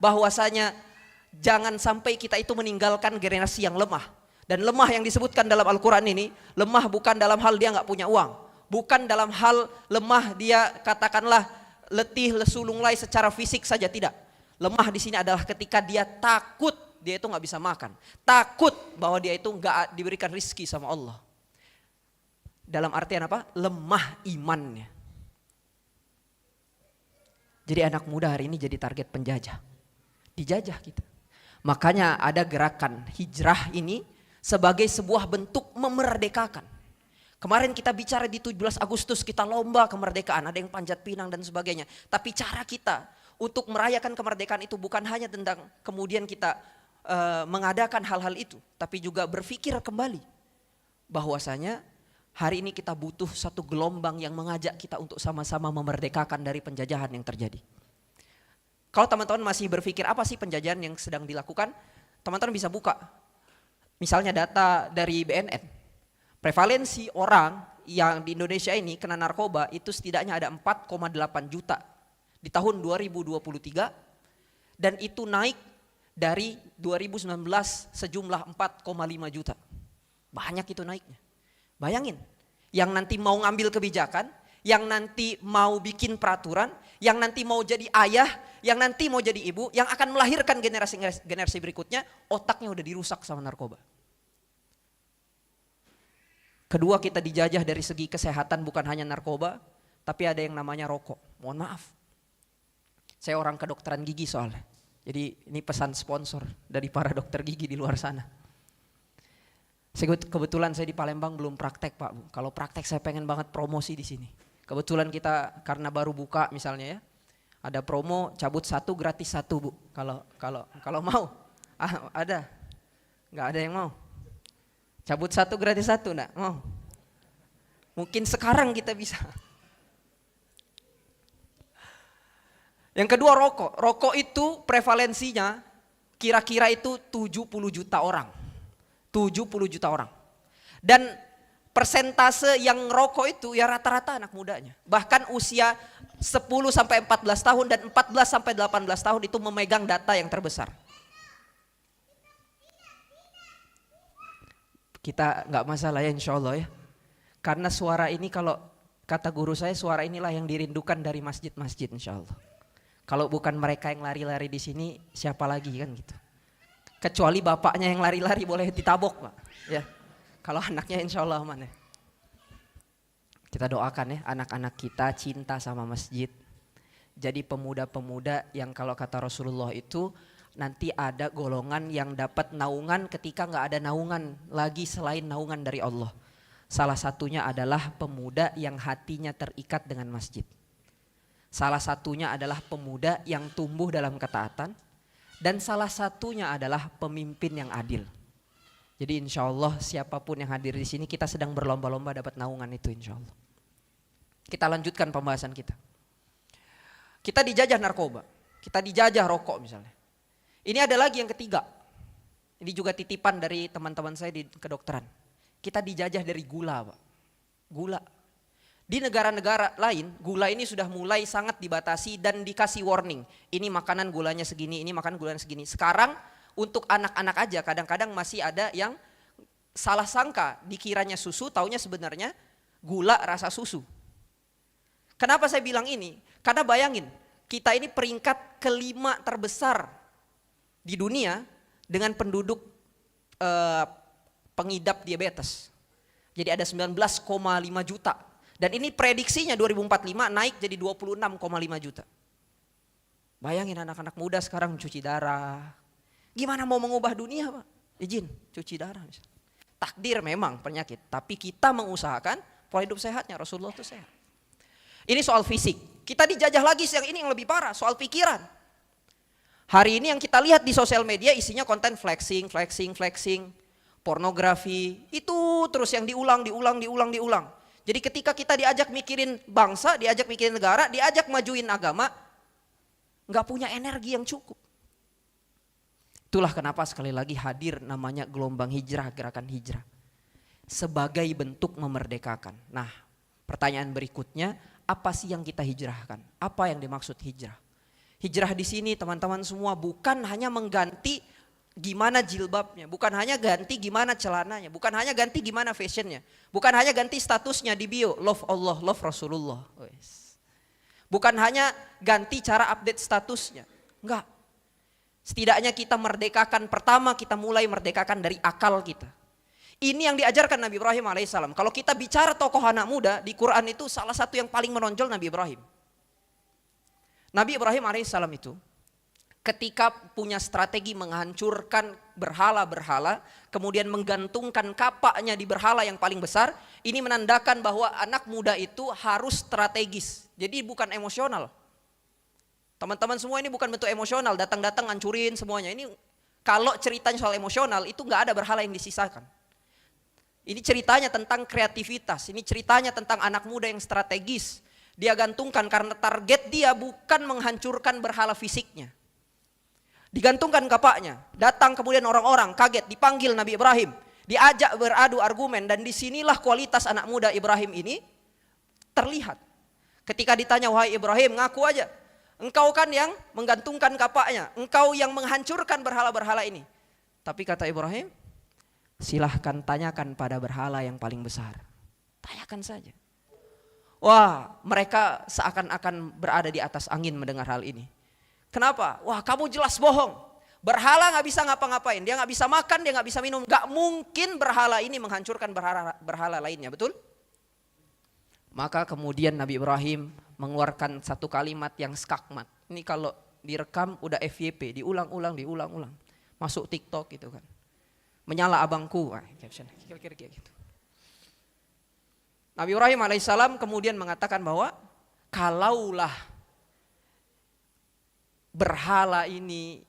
bahwasanya jangan sampai kita itu meninggalkan generasi yang lemah. Dan lemah yang disebutkan dalam Al-Quran ini, lemah bukan dalam hal dia nggak punya uang, bukan dalam hal lemah dia katakanlah letih, lesu, lunglai secara fisik saja, tidak. Lemah di sini adalah ketika dia takut dia itu nggak bisa makan, takut bahwa dia itu nggak diberikan rizki sama Allah. Dalam artian apa? Lemah imannya. Jadi anak muda hari ini jadi target penjajah, dijajah kita. Makanya ada gerakan hijrah ini sebagai sebuah bentuk memerdekakan. Kemarin kita bicara di 17 Agustus kita lomba kemerdekaan, ada yang panjat pinang dan sebagainya. Tapi cara kita untuk merayakan kemerdekaan itu bukan hanya tentang kemudian kita mengadakan hal-hal itu, tapi juga berpikir kembali bahwasanya hari ini kita butuh satu gelombang yang mengajak kita untuk sama-sama memerdekakan dari penjajahan yang terjadi. Kalau teman-teman masih berpikir apa sih penjajahan yang sedang dilakukan, teman-teman bisa buka misalnya data dari BNN. Prevalensi orang yang di Indonesia ini kena narkoba itu setidaknya ada 4,8 juta di tahun 2023 dan itu naik dari 2019 sejumlah 4,5 juta. Banyak itu naiknya. Bayangin, yang nanti mau ngambil kebijakan, yang nanti mau bikin peraturan, yang nanti mau jadi ayah, yang nanti mau jadi ibu, yang akan melahirkan generasi berikutnya, otaknya udah dirusak sama narkoba. Kedua, kita dijajah dari segi kesehatan bukan hanya narkoba, tapi ada yang namanya rokok. Mohon maaf, saya orang kedokteran gigi soalnya. Jadi ini pesan sponsor dari para dokter gigi di luar sana. Kebetulan saya di Palembang belum praktek Pak Bu. Kalau praktek saya pengen banget promosi di sini. Kebetulan kita karena baru buka misalnya ya, ada promo cabut 1 gratis 1 Bu. Kalau mau, ada, nggak ada yang mau. Cabut 1 gratis 1 enggak mau. Mungkin sekarang kita bisa. Yang kedua rokok. Rokok itu prevalensinya kira-kira itu 70 juta orang. 70 juta orang. Dan persentase yang rokok itu ya rata-rata anak mudanya. Bahkan usia 10 sampai 14 tahun dan 14 sampai 18 tahun itu memegang data yang terbesar. Kita nggak masalah ya insya Allah ya. Karena suara ini kalau kata guru saya suara inilah yang dirindukan dari masjid-masjid insya Allah. Kalau bukan mereka yang lari-lari di sini siapa lagi kan gitu. Kecuali bapaknya yang lari-lari boleh ditabok Pak. Ya. Kalau anaknya insya Allah aman ya. Kita doakan ya anak-anak kita cinta sama masjid. Jadi pemuda-pemuda yang kalau kata Rasulullah itu nanti ada golongan yang dapat naungan ketika nggak ada naungan lagi selain naungan dari Allah. Salah satunya adalah pemuda yang hatinya terikat dengan masjid. Salah satunya adalah pemuda yang tumbuh dalam ketaatan. Dan salah satunya adalah pemimpin yang adil. Jadi insya Allah siapapun yang hadir di sini kita sedang berlomba-lomba dapat naungan itu insya Allah. Kita lanjutkan pembahasan kita. Kita dijajah narkoba, kita dijajah rokok misalnya. Ini ada lagi yang ketiga. Ini juga titipan dari teman-teman saya di kedokteran. Kita dijajah dari gula Pak. Gula. Di negara-negara lain gula ini sudah mulai sangat dibatasi dan dikasih warning. Ini makanan gulanya segini, ini makanan gulanya segini. Sekarang untuk anak-anak aja kadang-kadang masih ada yang salah sangka dikiranya susu, taunya sebenarnya gula rasa susu. Kenapa saya bilang ini? Karena bayangin kita ini peringkat kelima terbesar di dunia dengan penduduk pengidap diabetes. Jadi ada 19,5 juta. Dan ini prediksinya 2045 naik jadi 26,5 juta. Bayangin anak-anak muda sekarang cuci darah. Gimana mau mengubah dunia Pak? Izin cuci darah misalnya. Takdir memang penyakit. Tapi kita mengusahakan pola hidup sehatnya. Rasulullah itu sehat. Ini soal fisik. Kita dijajah lagi yang ini yang lebih parah. Soal pikiran. Hari ini yang kita lihat di sosial media isinya konten flexing. Pornografi. Itu terus yang diulang. Jadi ketika kita diajak mikirin bangsa, diajak mikirin negara, diajak majuin agama, nggak punya energi yang cukup. Itulah kenapa sekali lagi hadir namanya gelombang hijrah, gerakan hijrah. Sebagai bentuk memerdekakan. Nah pertanyaan berikutnya, apa sih yang kita hijrahkan? Apa yang dimaksud hijrah? Hijrah di sini teman-teman semua bukan hanya mengganti gimana jilbabnya, bukan hanya ganti gimana celananya, bukan hanya ganti gimana fashionnya, bukan hanya ganti statusnya di bio, love Allah, love Rasulullah. Bukan hanya ganti cara update statusnya, enggak. Setidaknya kita merdekakan, pertama kita mulai merdekakan dari akal kita. Ini yang diajarkan Nabi Ibrahim alaihissalam. Kalau kita bicara tokoh anak muda di Quran itu salah satu yang paling menonjol Nabi Ibrahim. Nabi Ibrahim alaihissalam itu ketika punya strategi menghancurkan berhala-berhala, kemudian menggantungkan kapaknya di berhala yang paling besar, ini menandakan bahwa anak muda itu harus strategis. Jadi bukan emosional. Teman-teman semua ini bukan bentuk emosional, datang-datang hancurin semuanya. Ini kalau ceritanya soal emosional itu nggak ada berhala yang disisakan. Ini ceritanya tentang kreativitas, ini ceritanya tentang anak muda yang strategis. Dia gantungkan karena target dia bukan menghancurkan berhala fisiknya. Digantungkan kapaknya, datang kemudian orang-orang kaget, dipanggil Nabi Ibrahim, diajak beradu argumen, dan disinilah kualitas anak muda Ibrahim ini terlihat. Ketika ditanya, wahai Ibrahim, ngaku aja, engkau kan yang menggantungkan kapaknya, engkau yang menghancurkan berhala-berhala ini. Tapi kata Ibrahim, silahkan tanyakan pada berhala yang paling besar, tanyakan saja. Wah, mereka seakan-akan berada di atas angin mendengar hal ini. Kenapa? Wah, kamu jelas bohong. Berhala gak bisa ngapa-ngapain, dia gak bisa makan, dia gak bisa minum. Gak mungkin berhala ini menghancurkan berhala lainnya, betul? Maka kemudian Nabi Ibrahim mengeluarkan satu kalimat yang skakmat. Ini kalau direkam udah FYP, diulang-ulang. Masuk TikTok gitu kan. Menyala abangku, caption kira-kira gitu. Nabi Ibrahim alaihissalam kemudian mengatakan bahwa kalaulah berhala ini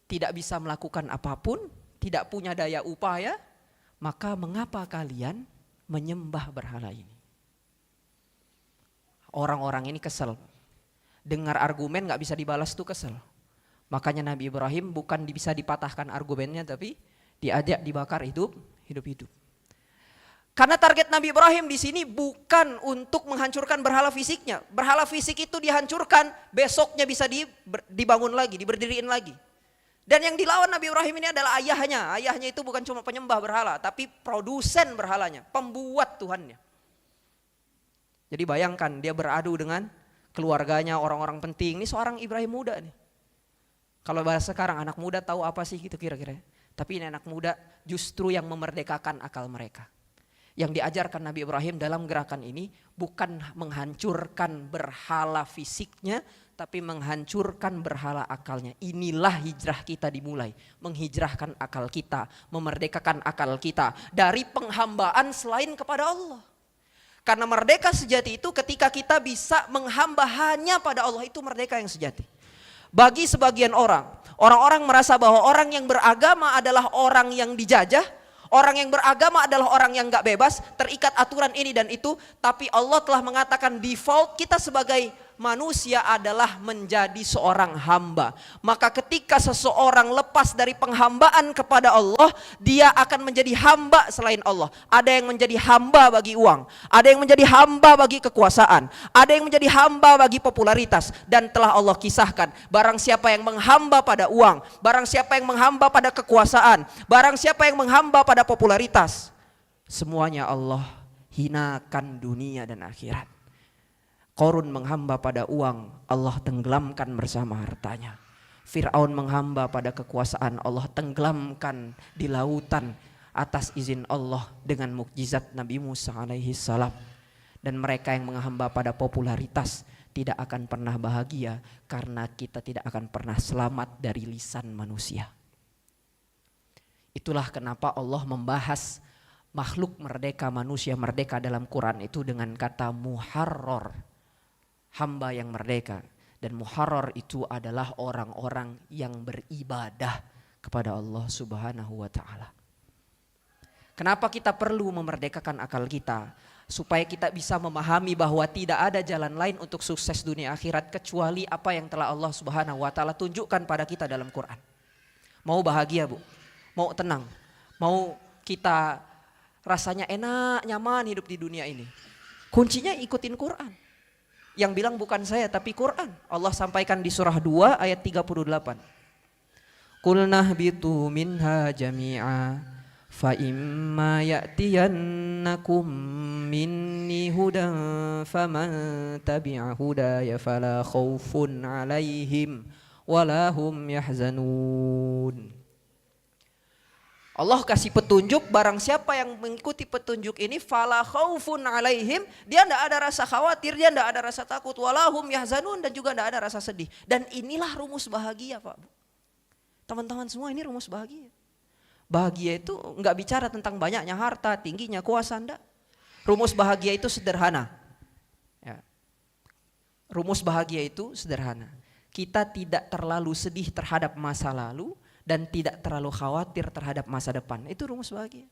tidak bisa melakukan apapun, tidak punya daya upaya, maka mengapa kalian menyembah berhala ini? Orang-orang ini kesel. Dengar argumen gak bisa dibalas tuh kesel. Makanya Nabi Ibrahim bukan bisa dipatahkan argumennya, tapi diajak dibakar hidup-hidup. Karena target Nabi Ibrahim di sini bukan untuk menghancurkan berhala fisiknya. Berhala fisik itu dihancurkan, besoknya bisa dibangun lagi, diberdiriin lagi. Dan yang dilawan Nabi Ibrahim ini adalah ayahnya. Ayahnya itu bukan cuma penyembah berhala, tapi produsen berhalanya, pembuat Tuhannya. Jadi bayangkan dia beradu dengan keluarganya, orang-orang penting. Ini seorang Ibrahim muda nih. Kalau bahasa sekarang anak muda tahu apa sih gitu kira-kira. Tapi ini anak muda justru yang memerdekakan akal mereka. Yang diajarkan Nabi Ibrahim dalam gerakan ini bukan menghancurkan berhala fisiknya, tapi menghancurkan berhala akalnya. Inilah hijrah kita dimulai. Menghijrahkan akal kita, memerdekakan akal kita dari penghambaan selain kepada Allah. Karena merdeka sejati itu ketika kita bisa menghamba hanya pada Allah, itu merdeka yang sejati. Bagi sebagian orang, orang-orang merasa bahwa orang yang beragama adalah orang yang dijajah. Orang yang beragama adalah orang yang gak bebas, terikat aturan ini dan itu. Tapi Allah telah mengatakan default kita sebagai manusia adalah menjadi seorang hamba. Maka ketika seseorang lepas dari penghambaan kepada Allah, dia akan menjadi hamba selain Allah. Ada yang menjadi hamba bagi uang, ada yang menjadi hamba bagi kekuasaan, ada yang menjadi hamba bagi popularitas. Dan telah Allah kisahkan, barang siapa yang menghamba pada uang, barang siapa yang menghamba pada kekuasaan, barang siapa yang menghamba pada popularitas, semuanya Allah hinakan dunia dan akhirat. Qarun menghamba pada uang, Allah tenggelamkan bersama hartanya. Fir'aun menghamba pada kekuasaan, Allah tenggelamkan di lautan atas izin Allah dengan mukjizat Nabi Musa alaihi salam. Dan mereka yang menghamba pada popularitas tidak akan pernah bahagia karena kita tidak akan pernah selamat dari lisan manusia. Itulah kenapa Allah membahas makhluk merdeka, manusia merdeka dalam Quran itu dengan kata muharrar. Hamba yang merdeka, dan muharrar itu adalah orang-orang yang beribadah kepada Allah Subhanahu wa taala. Kenapa kita perlu memerdekakan akal kita? Supaya kita bisa memahami bahwa tidak ada jalan lain untuk sukses dunia akhirat kecuali apa yang telah Allah Subhanahu wa taala tunjukkan pada kita dalam Quran. Mau bahagia, Bu? Mau tenang? Mau kita rasanya enak, nyaman hidup di dunia ini? Kuncinya ikutin Quran. Yang bilang bukan saya tapi Quran. Allah sampaikan di surah 2 ayat 38. Qulna ihbitu minha jami'a fa imma ya'tiyannakum minni hudan faman tabi'a hudaya fala khaufun 'alaihim wala hum yahzanun. Allah kasih petunjuk, barang siapa yang mengikuti petunjuk ini fala khaufun 'alaihim, dia tidak ada rasa khawatir, dia tidak ada rasa takut, walahum yahzanun, dan juga tidak ada rasa sedih. Dan inilah rumus bahagia, Pak. Teman-teman semua, ini rumus bahagia. Bahagia itu enggak bicara tentang banyaknya harta, tingginya kuasa, enggak. Rumus bahagia itu sederhana. Ya. Rumus bahagia itu sederhana. Kita tidak terlalu sedih terhadap masa lalu dan tidak terlalu khawatir terhadap masa depan. Itu rumus bahagia.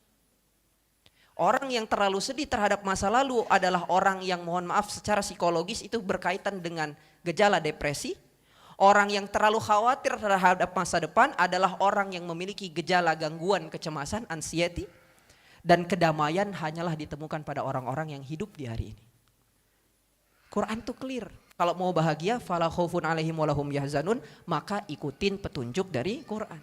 Orang yang terlalu sedih terhadap masa lalu adalah orang yang, mohon maaf, secara psikologis itu berkaitan dengan gejala depresi. Orang yang terlalu khawatir terhadap masa depan adalah orang yang memiliki gejala gangguan kecemasan, anxiety. Dan kedamaian hanyalah ditemukan pada orang-orang yang hidup di hari ini. Quran tuh clear. Kalau mau bahagia, fala khaufun 'alaihim walahum yahzanun, maka ikutin petunjuk dari Quran.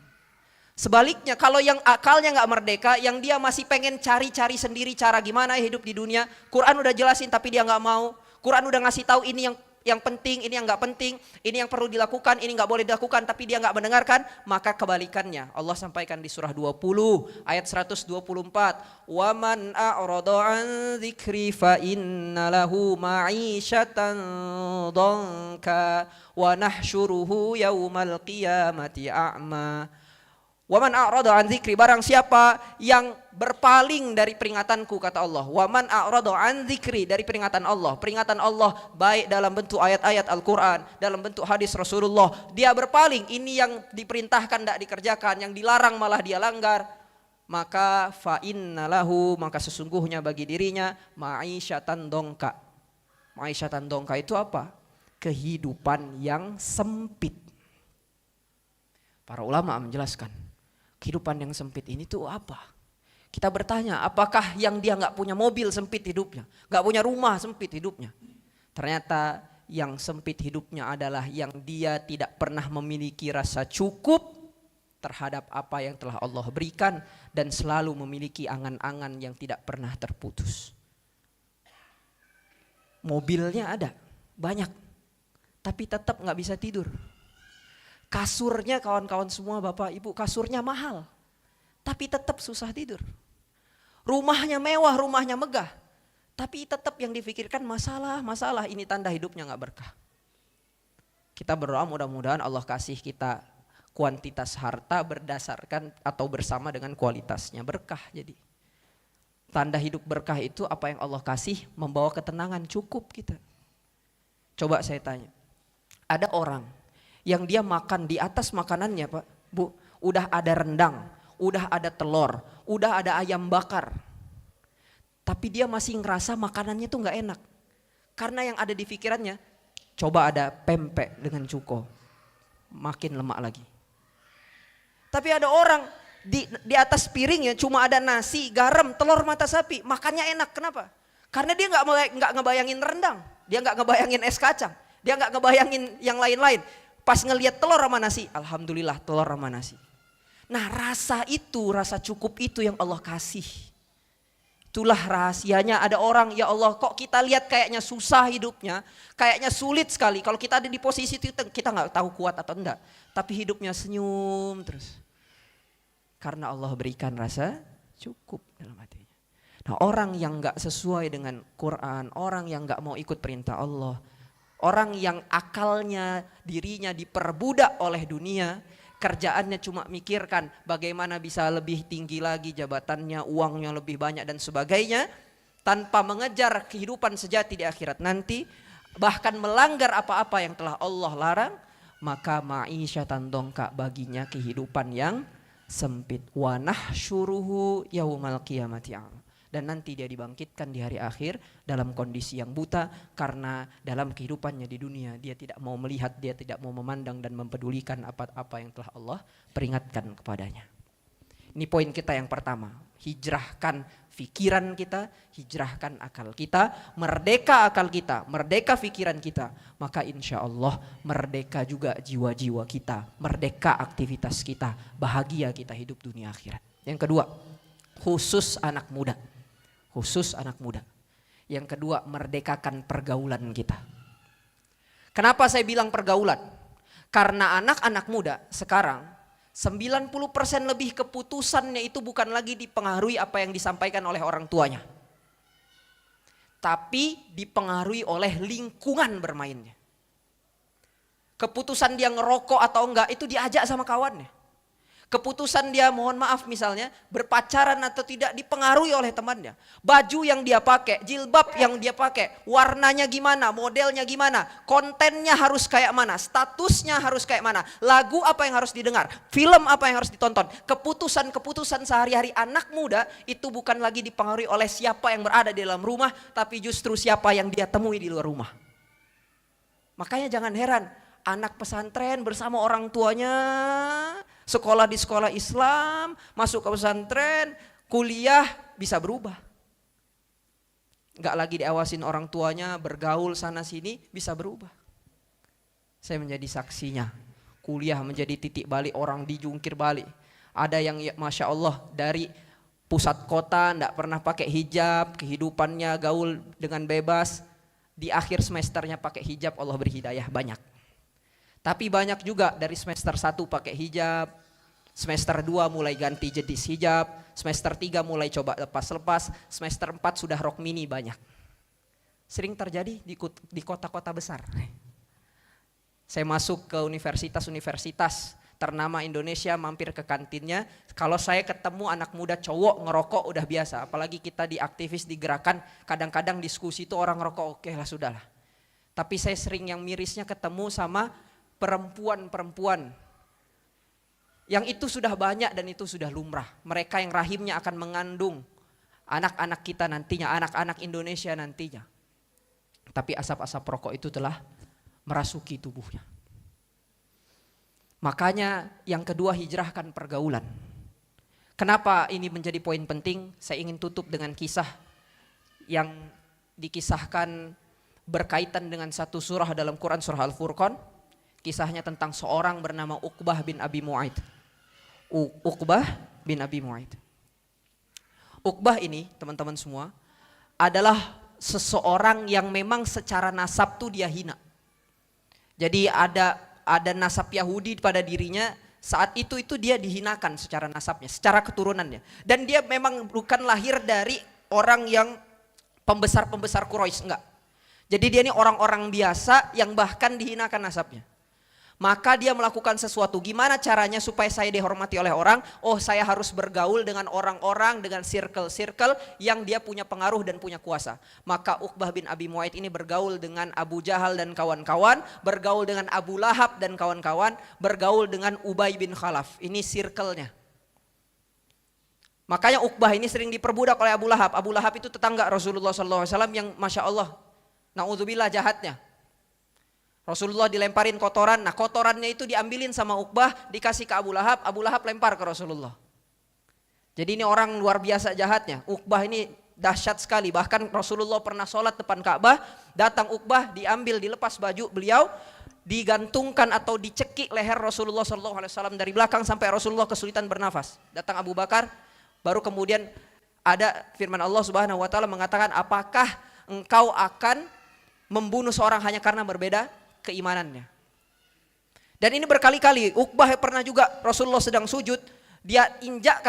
Sebaliknya, kalau yang akalnya nggak merdeka, yang dia masih pengen cari-cari sendiri cara gimana hidup di dunia, Quran udah jelasin tapi dia nggak mau. Quran udah ngasih tahu ini yang penting, ini yang nggak penting, ini yang perlu dilakukan, ini nggak boleh dilakukan, tapi dia nggak mendengarkan, maka kebalikannya. Allah sampaikan di surah 20 ayat 124, "Waman a'rada 'an dzikri fa inna lahu ma'isyatan dhanka wa nahsyuruhu yaumal qiyamati a'ma." Waman a'rada an dzikri, barang siapa yang berpaling dari peringatanku, kata Allah. Waman a'rada an dzikri, dari peringatan Allah. Peringatan Allah baik dalam bentuk ayat-ayat Al-Quran, dalam bentuk hadis Rasulullah. Dia berpaling, ini yang diperintahkan tidak dikerjakan, yang dilarang malah dia langgar. Maka fa inna lahu, maka sesungguhnya bagi dirinya ma'isyatan dongka. Ma'isyatan dongka itu apa? Kehidupan yang sempit. Para ulama menjelaskan kehidupan yang sempit ini tuh apa? Kita bertanya, apakah yang dia nggak punya mobil sempit hidupnya, nggak punya rumah sempit hidupnya? Ternyata yang sempit hidupnya adalah yang dia tidak pernah memiliki rasa cukup terhadap apa yang telah Allah berikan dan selalu memiliki angan-angan yang tidak pernah terputus. Mobilnya ada, banyak, tapi tetap nggak bisa tidur. Kasurnya kawan-kawan semua, bapak ibu, kasurnya mahal, tapi tetap susah tidur. Rumahnya mewah, rumahnya megah, tapi tetap yang difikirkan masalah. Ini tanda hidupnya gak berkah. Kita berdoa mudah-mudahan Allah kasih kita kuantitas harta berdasarkan atau bersama dengan kualitasnya, berkah. Jadi tanda hidup berkah itu apa yang Allah kasih membawa ketenangan, cukup kita. Coba saya tanya, ada orang yang dia makan di atas makanannya, Pak, Bu, udah ada rendang, udah ada telur, udah ada ayam bakar, tapi dia masih ngerasa makanannya tuh gak enak. Karena yang ada di pikirannya, coba ada pempek dengan cuko, makin lemak lagi. Tapi ada orang di atas piringnya cuma ada nasi, garam, telur mata sapi, makannya enak. Kenapa? Karena dia gak ngebayangin rendang, dia gak ngebayangin es kacang, dia gak ngebayangin yang lain-lain. Pas ngelihat telur sama nasi, alhamdulillah telur sama nasi. Nah, rasa itu, rasa cukup itu yang Allah kasih. Itulah rahasianya. Ada orang, ya Allah, kok kita lihat kayaknya susah hidupnya, kayaknya sulit sekali. Kalau kita ada di posisi itu kita nggak tahu kuat atau enggak, tapi hidupnya senyum terus. Karena Allah berikan rasa cukup dalam hatinya. Nah, orang yang nggak sesuai dengan Quran, orang yang nggak mau ikut perintah Allah, orang yang akalnya, dirinya diperbudak oleh dunia, kerjaannya cuma mikirkan bagaimana bisa lebih tinggi lagi jabatannya, uangnya lebih banyak dan sebagainya, tanpa mengejar kehidupan sejati di akhirat nanti, bahkan melanggar apa-apa yang telah Allah larang, maka ma'isyatan dongka, baginya kehidupan yang sempit. Wa nahsyuruhu yaumal qiyamati a'ma. Dan nanti dia dibangkitkan di hari akhir dalam kondisi yang buta, karena dalam kehidupannya di dunia dia tidak mau melihat, dia tidak mau memandang dan mempedulikan apa-apa yang telah Allah peringatkan kepadanya. Ini poin kita yang pertama. Hijrahkan pikiran kita, hijrahkan akal kita, merdeka akal kita, merdeka pikiran kita. Maka insya Allah merdeka juga jiwa-jiwa kita, merdeka aktivitas kita, bahagia kita hidup dunia akhirat. Yang kedua, khusus anak muda. Khusus anak muda. Yang kedua, merdekakan pergaulan kita. Kenapa saya bilang pergaulan? Karena anak-anak muda sekarang 90% lebih keputusannya itu bukan lagi dipengaruhi apa yang disampaikan oleh orang tuanya. Tapi dipengaruhi oleh lingkungan bermainnya. Keputusan dia ngerokok atau enggak itu diajak sama kawannya. Keputusan dia mohon maaf misalnya berpacaran atau tidak dipengaruhi oleh temannya. Baju yang dia pakai, jilbab yang dia pakai, warnanya gimana, modelnya gimana, kontennya harus kayak mana, statusnya harus kayak mana, lagu apa yang harus didengar, film apa yang harus ditonton. Keputusan-keputusan sehari-hari anak muda itu bukan lagi dipengaruhi oleh siapa yang berada di dalam rumah, tapi justru siapa yang dia temui di luar rumah. Makanya jangan heran anak pesantren bersama orang tuanya, sekolah di sekolah Islam, masuk ke pesantren, kuliah bisa berubah. Enggak lagi diawasin orang tuanya, bergaul sana sini bisa berubah. Saya menjadi saksinya. Kuliah menjadi titik balik, orang dijungkir balik. Ada yang ya, Masya Allah dari pusat kota enggak pernah pakai hijab, kehidupannya gaul dengan bebas. Di akhir semesternya pakai hijab, Allah beri hidayah banyak. Tapi banyak juga dari semester 1 pakai hijab, semester 2 mulai ganti jenis hijab, semester 3 mulai coba lepas-lepas, semester 4 sudah rok mini banyak. Sering terjadi di kota-kota besar. Saya masuk ke universitas-universitas ternama Indonesia, mampir ke kantinnya. Kalau saya ketemu anak muda cowok ngerokok udah biasa, apalagi kita di aktivis di gerakan, kadang-kadang diskusi itu orang ngerokok, oke lah sudahlah. Tapi saya sering yang mirisnya ketemu sama perempuan-perempuan yang itu sudah banyak dan itu sudah lumrah. Mereka yang rahimnya akan mengandung anak-anak kita nantinya, anak-anak Indonesia nantinya. Tapi asap-asap rokok itu telah merasuki tubuhnya. Makanya yang kedua, hijrahkan pergaulan. Kenapa ini menjadi poin penting? Saya ingin tutup dengan kisah yang dikisahkan berkaitan dengan satu surah dalam Quran, surah Al-Furqan. Kisahnya tentang seorang bernama Uqbah bin Abi Mu'aid. Uqbah bin Abi Mu'aid. Uqbah ini teman-teman semua adalah seseorang yang memang secara nasab tuh dia hina. Jadi ada nasab Yahudi pada dirinya, saat itu dia dihinakan secara nasabnya, secara keturunannya. Dan dia memang bukan lahir dari orang yang pembesar-pembesar Quraisy, enggak. Jadi dia ini orang-orang biasa yang bahkan dihinakan nasabnya. Maka dia melakukan sesuatu, gimana caranya supaya saya dihormati oleh orang? Oh, saya harus bergaul dengan orang-orang, dengan circle-circle yang dia punya pengaruh dan punya kuasa. Maka Uqbah bin Abi Mu'aid ini bergaul dengan Abu Jahal dan kawan-kawan, bergaul dengan Abu Lahab dan kawan-kawan, bergaul dengan Ubay bin Khalaf. Ini circle-nya. Makanya Uqbah ini sering diperbudak oleh Abu Lahab. Abu Lahab itu tetangga Rasulullah SAW yang Masya Allah, na'udzubillah jahatnya. Rasulullah dilemparin kotoran, nah kotorannya itu diambilin sama Uqbah, dikasih ke Abu Lahab lempar ke Rasulullah. Jadi ini orang luar biasa jahatnya. Uqbah ini dahsyat sekali, bahkan Rasulullah pernah sholat depan Ka'bah, datang Uqbah, diambil, dilepas baju beliau, digantungkan atau dicekik leher Rasulullah SAW dari belakang sampai Rasulullah kesulitan bernafas. Datang Abu Bakar, baru kemudian ada firman Allah Subhanahu Wa Taala mengatakan, apakah engkau akan membunuh seorang hanya karena berbeda keimanannya? Dan ini berkali-kali. Uqbah pernah juga Rasulullah sedang sujud, dia injak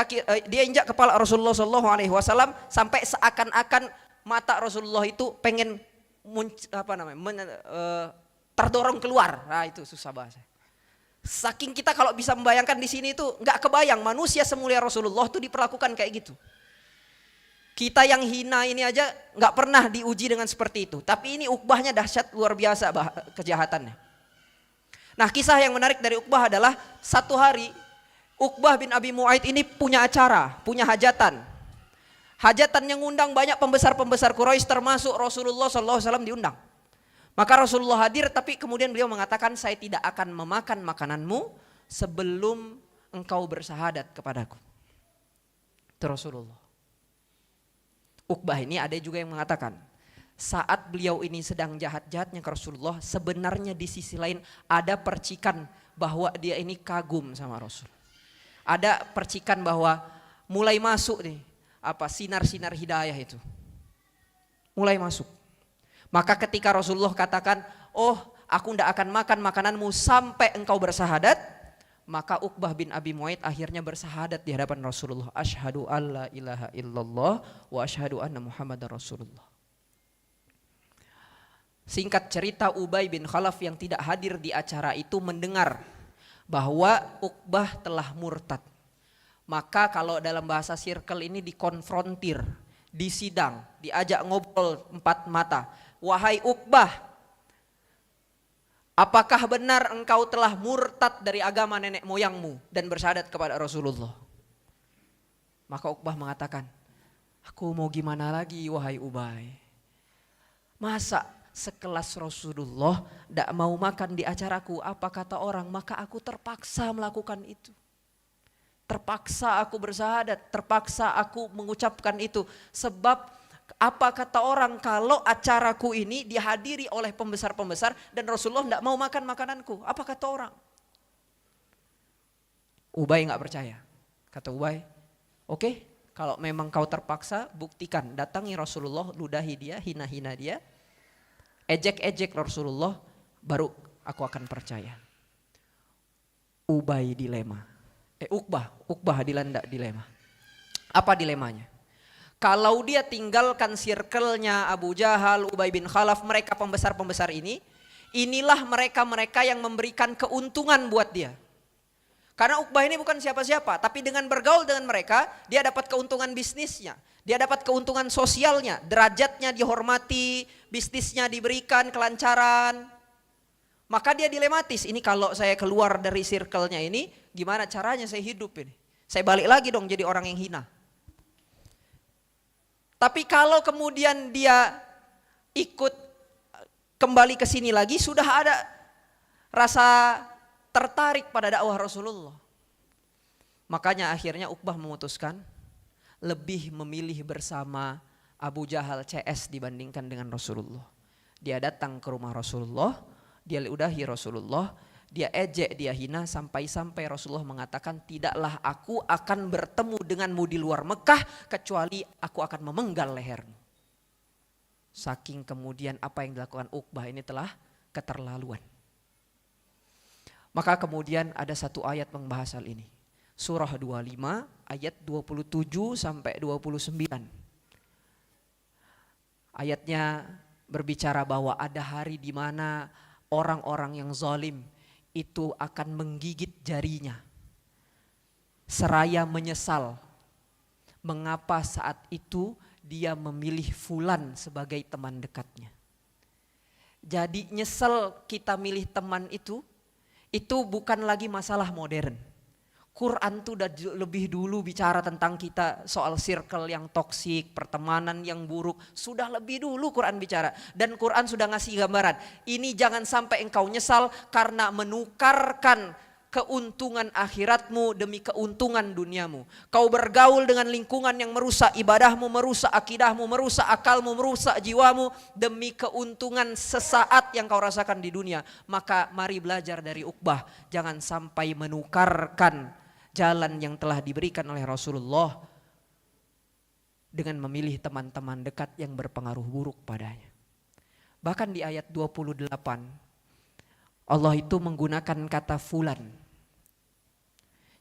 kepala Rasulullah SAW sampai seakan-akan mata Rasulullah itu pengen terdorong keluar. Nah itu susah bahasa. Saking kita kalau bisa membayangkan di sini itu nggak kebayang manusia semulia Rasulullah itu diperlakukan kayak gitu. Kita yang hina ini aja nggak pernah diuji dengan seperti itu. Tapi ini Uqbahnya dahsyat luar biasa kejahatannya. Nah kisah yang menarik dari Uqbah adalah satu hari Uqbah bin Abi Mu'aid ini punya acara, punya hajatan. Hajatan yang ngundang banyak pembesar-pembesar Quraisy termasuk Rasulullah SAW diundang. Maka Rasulullah hadir tapi kemudian beliau mengatakan, saya tidak akan memakan makananmu sebelum engkau bersahadat kepadaku. Itu Rasulullah. Uqbah ini ada juga yang mengatakan, saat beliau ini sedang jahat-jahatnya ke Rasulullah, sebenarnya di sisi lain ada percikan bahwa dia ini kagum sama Rasul. Ada percikan bahwa mulai masuk nih sinar-sinar hidayah itu. Mulai masuk. Maka ketika Rasulullah katakan, "Oh, aku tidak akan makan makananmu sampai engkau bersahadat," maka Uqbah bin Abi Mu'aid akhirnya bersahadat di hadapan Rasulullah. Asyhadu alla ilaha illallah wa asyhadu anna Muhammadar Rasulullah. Singkat cerita, Ubay bin Khalaf yang tidak hadir di acara itu mendengar bahwa Uqbah telah murtad. Maka kalau dalam bahasa circle ini dikonfrontir, disidang, diajak ngobrol empat mata. Wahai Uqbah, apakah benar engkau telah murtad dari agama nenek moyangmu dan bersyahadat kepada Rasulullah? Maka Uqbah mengatakan, aku mau gimana lagi wahai Ubay? Masa sekelas Rasulullah tidak mau makan di acaraku, apa kata orang? Maka aku terpaksa melakukan itu. Terpaksa aku bersyahadat, terpaksa aku mengucapkan itu. Sebab apa kata orang kalau acaraku ini dihadiri oleh pembesar-pembesar dan Rasulullah tidak mau makan makananku? Apa kata orang? Ubay nggak percaya. Kata Ubay, oke, kalau memang kau terpaksa, buktikan. Datangi Rasulullah, ludahi dia, hina-hina dia. Ejek-ejek Rasulullah, baru aku akan percaya. Ubay dilema. Uqbah dilema. Apa dilemanya? Kalau dia tinggalkan circle-nya Abu Jahal, Ubay bin Khalaf, mereka pembesar-pembesar ini, inilah mereka-mereka yang memberikan keuntungan buat dia. Karena Uqbah ini bukan siapa-siapa, tapi dengan bergaul dengan mereka, dia dapat keuntungan bisnisnya. Dia dapat keuntungan sosialnya, derajatnya dihormati, bisnisnya diberikan kelancaran. Maka dia dilematis, ini kalau saya keluar dari circle-nya ini, gimana caranya saya hidup ini? Saya balik lagi dong jadi orang yang hina. Tapi kalau kemudian dia ikut kembali ke sini lagi, sudah ada rasa tertarik pada dakwah Rasulullah. Makanya akhirnya Uqbah memutuskan lebih memilih bersama Abu Jahal CS dibandingkan dengan Rasulullah. Dia datang ke rumah Rasulullah, dia ludahi Rasulullah, dia ejek, dia hina sampai-sampai Rasulullah mengatakan, tidaklah aku akan bertemu denganmu di luar Mekah kecuali aku akan memenggal lehermu. Saking kemudian apa yang dilakukan Uqbah ini telah keterlaluan. Maka kemudian ada satu ayat membahas hal ini. Surah 25 ayat 27 sampai 29. Ayatnya berbicara bahwa ada hari di mana orang-orang yang zalim itu akan menggigit jarinya seraya menyesal mengapa saat itu dia memilih fulan sebagai teman dekatnya. Jadi nyesel kita milih teman itu bukan lagi masalah modern. Quran tuh udah lebih dulu bicara tentang kita soal circle yang toksik, pertemanan yang buruk. Sudah lebih dulu Quran bicara. Dan Quran sudah ngasih gambaran. Ini jangan sampai engkau nyesal karena menukarkan keuntungan akhiratmu demi keuntungan duniamu. Kau bergaul dengan lingkungan yang merusak ibadahmu, merusak akidahmu, merusak akalmu, merusak jiwamu demi keuntungan sesaat yang kau rasakan di dunia. Maka mari belajar dari Uqbah. Jangan sampai menukarkan jalan yang telah diberikan oleh Rasulullah dengan memilih teman-teman dekat yang berpengaruh buruk padanya. Bahkan di ayat 28 Allah itu menggunakan kata fulan.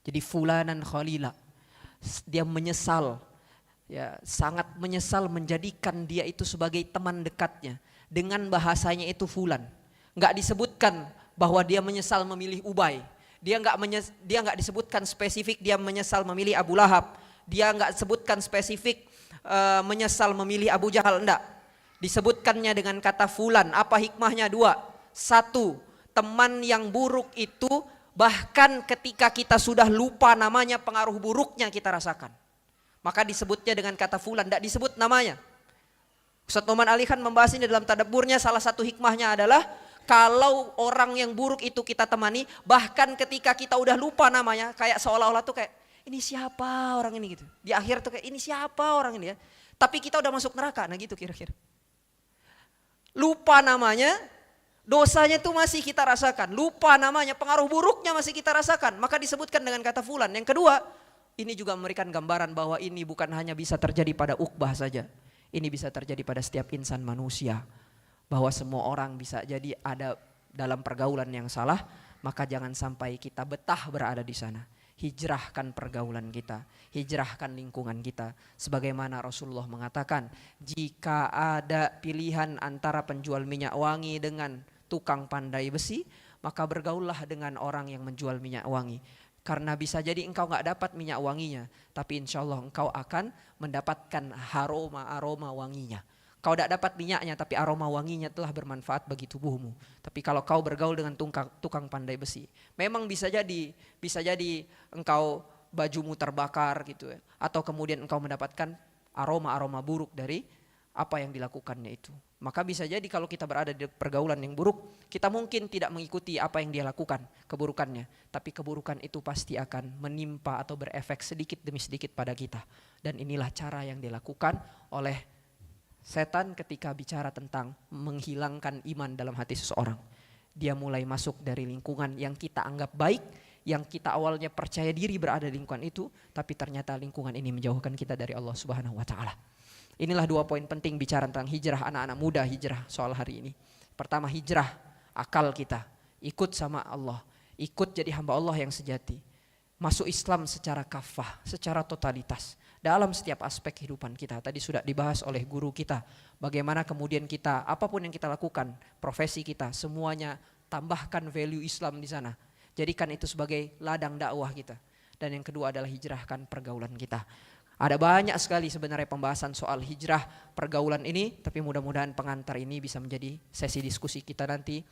Jadi fulanan khalila. Dia menyesal, ya, sangat menyesal menjadikan dia itu sebagai teman dekatnya. Dengan bahasanya itu fulan. Enggak disebutkan bahwa dia menyesal memilih Ubay. Dia enggak disebutkan spesifik dia menyesal memilih Abu Lahab. Dia enggak sebutkan spesifik menyesal memilih Abu Jahal, enggak. Disebutkannya dengan kata fulan. Apa hikmahnya? Dua. Satu, teman yang buruk itu bahkan ketika kita sudah lupa namanya, pengaruh buruknya kita rasakan. Maka disebutnya dengan kata fulan, enggak disebut namanya. Ustaz Noman Ali kan membahas ini dalam tadabburnya, salah satu hikmahnya adalah kalau orang yang buruk itu kita temani, bahkan ketika kita udah lupa namanya, kayak seolah-olah tuh kayak ini siapa orang ini gitu. Di akhir tuh kayak ini siapa orang ini ya. Tapi kita udah masuk neraka, nah gitu kira-kira. Lupa namanya, dosanya tuh masih kita rasakan. Lupa namanya, pengaruh buruknya masih kita rasakan. Maka disebutkan dengan kata fulan. Yang kedua, ini juga memberikan gambaran bahwa ini bukan hanya bisa terjadi pada Uqbah saja. Ini bisa terjadi pada setiap insan manusia. Bahwa semua orang bisa jadi ada dalam pergaulan yang salah. Maka jangan sampai kita betah berada di sana. Hijrahkan pergaulan kita, hijrahkan lingkungan kita. Sebagaimana Rasulullah mengatakan, jika ada pilihan antara penjual minyak wangi dengan tukang pandai besi, maka bergaullah dengan orang yang menjual minyak wangi. Karena bisa jadi engkau gak dapat minyak wanginya, tapi insya Allah engkau akan mendapatkan aroma wanginya. Kau tidak dapat minyaknya tapi aroma wanginya telah bermanfaat bagi tubuhmu. Tapi kalau kau bergaul dengan tukang pandai besi, memang bisa jadi engkau bajumu terbakar gitu ya. Atau kemudian engkau mendapatkan aroma buruk dari apa yang dilakukannya itu. Maka bisa jadi kalau kita berada di pergaulan yang buruk, kita mungkin tidak mengikuti apa yang dia lakukan, keburukannya. Tapi keburukan itu pasti akan menimpa atau berefek sedikit demi sedikit pada kita. Dan inilah cara yang dilakukan oleh setan ketika bicara tentang menghilangkan iman dalam hati seseorang. Dia mulai masuk dari lingkungan yang kita anggap baik, yang kita awalnya percaya diri berada di lingkungan itu, tapi ternyata lingkungan ini menjauhkan kita dari Allah Subhanahu wa taala. Inilah 2 poin penting bicara tentang hijrah anak-anak muda, hijrah soal hari ini. Pertama, hijrah akal kita, ikut sama Allah, ikut jadi hamba Allah yang sejati. Masuk Islam secara kafah, secara totalitas. Dalam setiap aspek kehidupan kita. Tadi sudah dibahas oleh guru kita. Bagaimana kemudian kita, apapun yang kita lakukan, profesi kita, semuanya tambahkan value Islam di sana. Jadikan itu sebagai ladang dakwah kita. Dan yang kedua adalah hijrahkan pergaulan kita. Ada banyak sekali sebenarnya pembahasan soal hijrah pergaulan ini. Tapi mudah-mudahan pengantar ini bisa menjadi sesi diskusi kita nanti.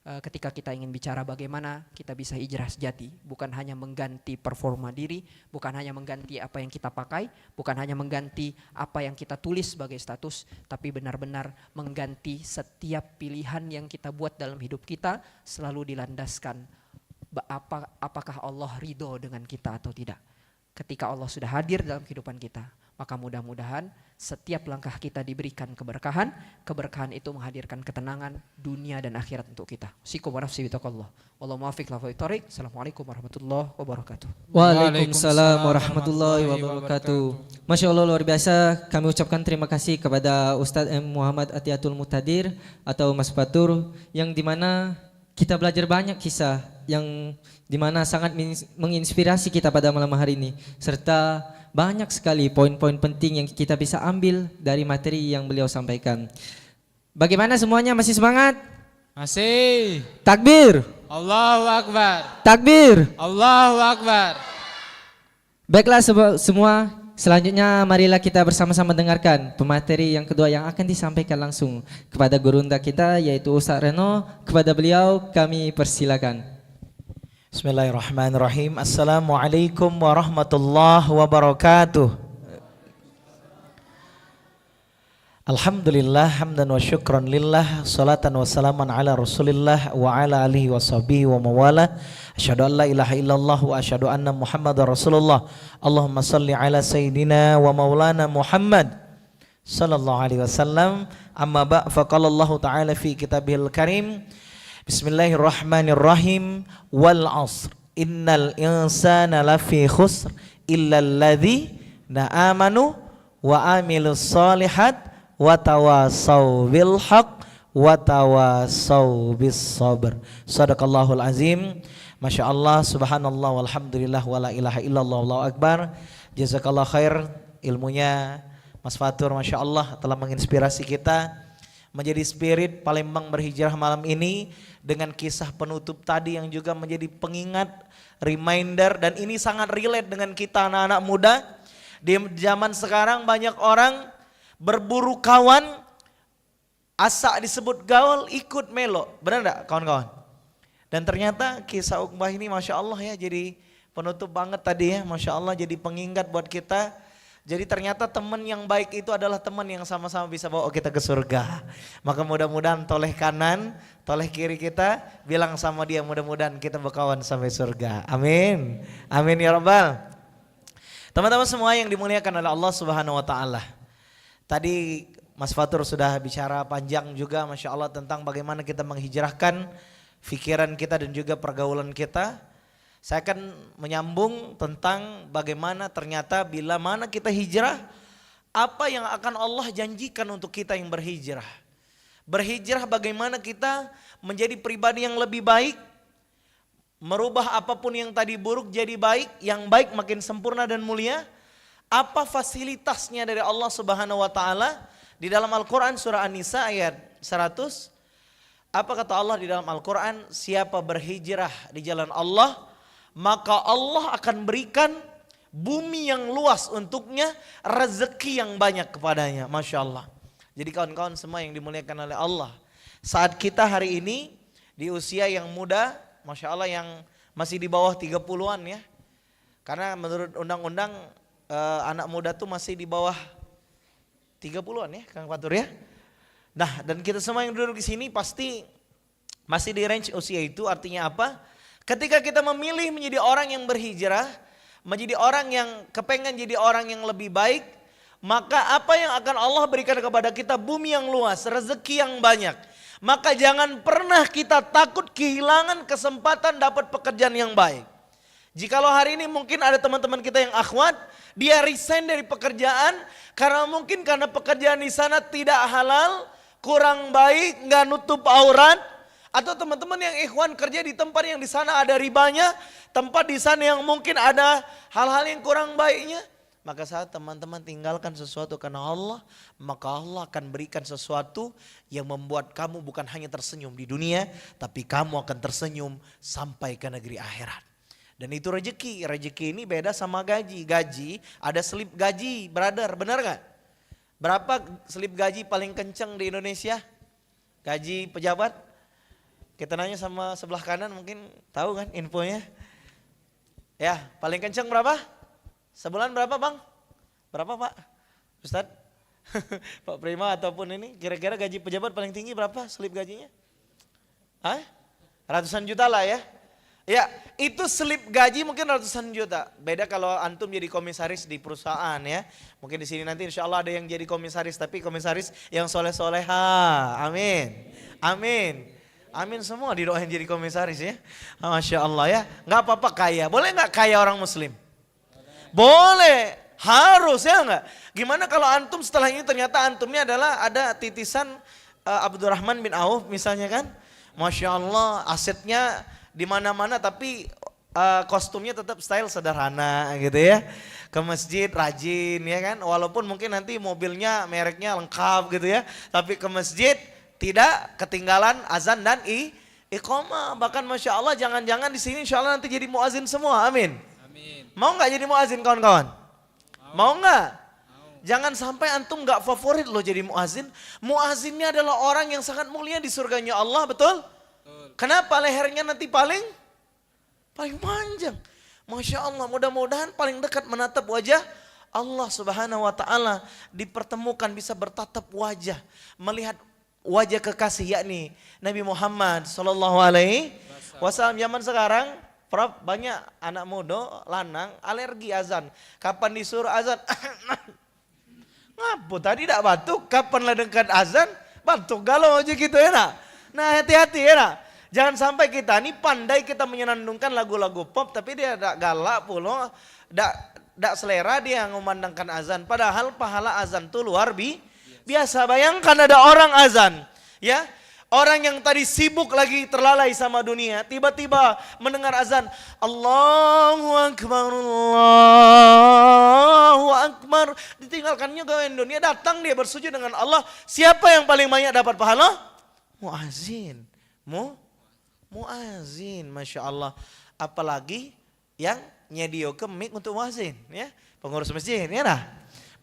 Ketika kita ingin bicara bagaimana kita bisa hijrah sejati, bukan hanya mengganti performa diri, bukan hanya mengganti apa yang kita pakai, bukan hanya mengganti apa yang kita tulis sebagai status, tapi benar-benar mengganti setiap pilihan yang kita buat dalam hidup kita selalu dilandaskan apakah Allah ridho dengan kita atau tidak. Ketika Allah sudah hadir dalam kehidupan kita, maka mudah-mudahan setiap langkah kita diberikan keberkahan. Keberkahan itu menghadirkan ketenangan dunia dan akhirat untuk kita. Wallahu muwaffiq ila aqwamit thoriq. Assalamualaikum warahmatullahi wabarakatuh. Waalaikumsalam warahmatullahi wabarakatuh. Masya Allah, luar biasa. Kami ucapkan terima kasih kepada Ustadz M. Muhammad Atiatul Muqtadir atau Mas Fatur, yang dimana kita belajar banyak kisah yang dimana sangat menginspirasi kita pada malam hari ini, serta banyak sekali poin-poin penting yang kita bisa ambil dari materi yang beliau sampaikan. Bagaimana semuanya, masih semangat? Masih. Takbir. Allahu Akbar. Takbir. Allahu Akbar. Baiklah semua, selanjutnya marilah kita bersama-sama dengarkan pemateri yang kedua yang akan disampaikan langsung kepada gurunda kita, yaitu Ustaz Reno. Kepada beliau kami persilakan. Bismillahirrahmanirrahim. Assalamualaikum warahmatullahi wabarakatuh. Alhamdulillah, hamdan wa syukran lillah, salatan wa salaman ala rasulillah wa ala alihi wa sahbihi wa mawala. Asyhadu an la ilaha illallah wa asyhadu anna muhammadar rasulullah. Allahumma salli ala sayyidina wa maulana Muhammad sallallahu alaihi wasallam. Amma ba' faqala Allah ta'ala fi kitabihil karim. Bismillahirrahmanirrahim. Wal 'asr innal insana lafi khusr illa alladzina amanu wa amilus solihat wa tawasaw bil haqq wa tawasaw bis sabr. Shadaqallahul azim. Masya Allah, subhanallah, walhamdulillah, wala ilaha illallah, wallahu akbar. Jazakallah khair ilmunya Mas Fatur, Masya Allah, telah menginspirasi kita menjadi spirit Palembang Berhijrah malam ini dengan kisah penutup tadi yang juga menjadi pengingat, reminder, dan ini sangat relate dengan kita anak-anak muda. Di zaman sekarang banyak orang berburu kawan, asa disebut gaul ikut melo, benar enggak kawan-kawan? Dan ternyata kisah Uqbah ini Masya Allah ya, jadi penutup banget tadi ya, Masya Allah, jadi pengingat buat kita. Jadi ternyata teman yang baik itu adalah teman yang sama-sama bisa bawa kita ke surga. Maka mudah-mudahan toleh kanan, toleh kiri kita, bilang sama dia mudah-mudahan kita berkawan sampai surga. Amin. Amin ya Rabbal Teman-teman semua yang dimuliakan oleh Allah Subhanahu wa taala. Tadi Mas Fatur sudah bicara panjang juga Masya Allah tentang bagaimana kita menghijrahkan pikiran kita dan juga pergaulan kita. Saya akan menyambung tentang bagaimana ternyata bila mana kita hijrah, apa yang akan Allah janjikan untuk kita yang berhijrah. Berhijrah bagaimana kita menjadi pribadi yang lebih baik, merubah apapun yang tadi buruk jadi baik, yang baik makin sempurna dan mulia. Apa fasilitasnya dari Allah Subhanahu wa taala di dalam Al-Qur'an surah An-Nisa ayat 100? Apa kata Allah di dalam Al-Qur'an? Siapa berhijrah di jalan Allah, maka Allah akan berikan bumi yang luas untuknya, rezeki yang banyak kepadanya. Masya Allah. Jadi kawan-kawan semua yang dimuliakan oleh Allah, saat kita hari ini di usia yang muda, Masya Allah yang masih di bawah 30-an ya. Karena menurut undang-undang anak muda tuh masih di bawah 30-an ya Kang Fatur ya. Nah dan kita semua yang duduk di sini pasti masih di range usia itu. Artinya apa? Ketika kita memilih menjadi orang yang berhijrah, menjadi orang yang kepengen jadi orang yang lebih baik, maka apa yang akan Allah berikan kepada kita? Bumi yang luas, rezeki yang banyak. Maka jangan pernah kita takut kehilangan kesempatan dapat pekerjaan yang baik. Jikalau hari ini mungkin ada teman-teman kita yang akhwat, dia resign dari pekerjaan karena pekerjaan di sana tidak halal, kurang baik, nggak nutup aurat. Atau teman-teman yang ikhwan kerja di tempat yang di sana ada ribanya, tempat di sana yang mungkin ada hal-hal yang kurang baiknya. Maka saat teman-teman tinggalkan sesuatu karena Allah, maka Allah akan berikan sesuatu yang membuat kamu bukan hanya tersenyum di dunia, tapi kamu akan tersenyum sampai ke negeri akhirat. Dan itu rezeki. Rezeki ini beda sama gaji. Gaji ada selip gaji, brother, benar gak? Berapa selip gaji paling kenceng di Indonesia? Gaji pejabat? Kita nanya sama sebelah kanan mungkin tahu kan infonya. Ya paling kenceng berapa? Sebulan berapa bang? Berapa pak? Ustadz? Pak Prima ataupun ini kira-kira gaji pejabat paling tinggi berapa selip gajinya? Hah? Ratusan juta lah ya. Ya itu selip gaji mungkin ratusan juta. Beda kalau antum jadi komisaris di perusahaan ya. Mungkin di sini nanti insya Allah ada yang jadi komisaris. Tapi komisaris yang soleh-soleha. Amin. Amin. Amin semua didoain jadi komisaris ya. Masya Allah ya. Gak apa-apa kaya. Boleh gak kaya orang muslim? Boleh. Harus ya enggak? Gimana kalau antum setelah ini ternyata antumnya adalah ada titisan Abdurrahman bin Auf misalnya kan? Masya Allah asetnya di mana-mana tapi kostumnya tetap style sederhana gitu ya. Ke masjid rajin ya kan? Walaupun mungkin nanti mobilnya mereknya lengkap gitu ya. Tapi ke masjid tidak ketinggalan azan dan iqamah. Bahkan Masya Allah jangan-jangan di sini insya Allah nanti jadi muazin semua. Amin. Amin. Mau nggak jadi muazin kawan-kawan? Mau nggak? Jangan sampai antum nggak favorit loh jadi muazin. Muazinnya adalah orang yang sangat mulia di surganya Allah, betul? Kenapa lehernya nanti paling panjang? Masya Allah, mudah-mudahan paling dekat menatap wajah Allah Subhanahu wa taala, dipertemukan bisa bertatap wajah, melihat wajah kekasih yakni Nabi Muhammad sallallahu alaihi wasallam. Zaman sekarang Prof, banyak anak muda lanang alergi azan. Kapan disuruh azan? Ngapu tadi tidak batuk, kapan lah dekat azan batuk galau aja gitu ya nak. Nah hati-hati ya nak. Jangan sampai kita ini pandai kita menyenandungkan lagu-lagu pop tapi dia tidak galak pula, tidak selera dia mengumandangkan azan. Padahal pahala azan itu luar biasa. Bayangkan ada orang azan ya. Orang yang tadi sibuk lagi terlalai sama dunia, tiba-tiba mendengar azan, Allahu Akbar, Allahu Akbar. Ditinggalkannya gawe dunia, datang dia bersujud dengan Allah. Siapa yang paling banyak dapat pahala? Muazin. Muazin, Masya Allah. Apalagi yang nyediakan mic untuk muazin, ya, pengurus masjid, ya nah.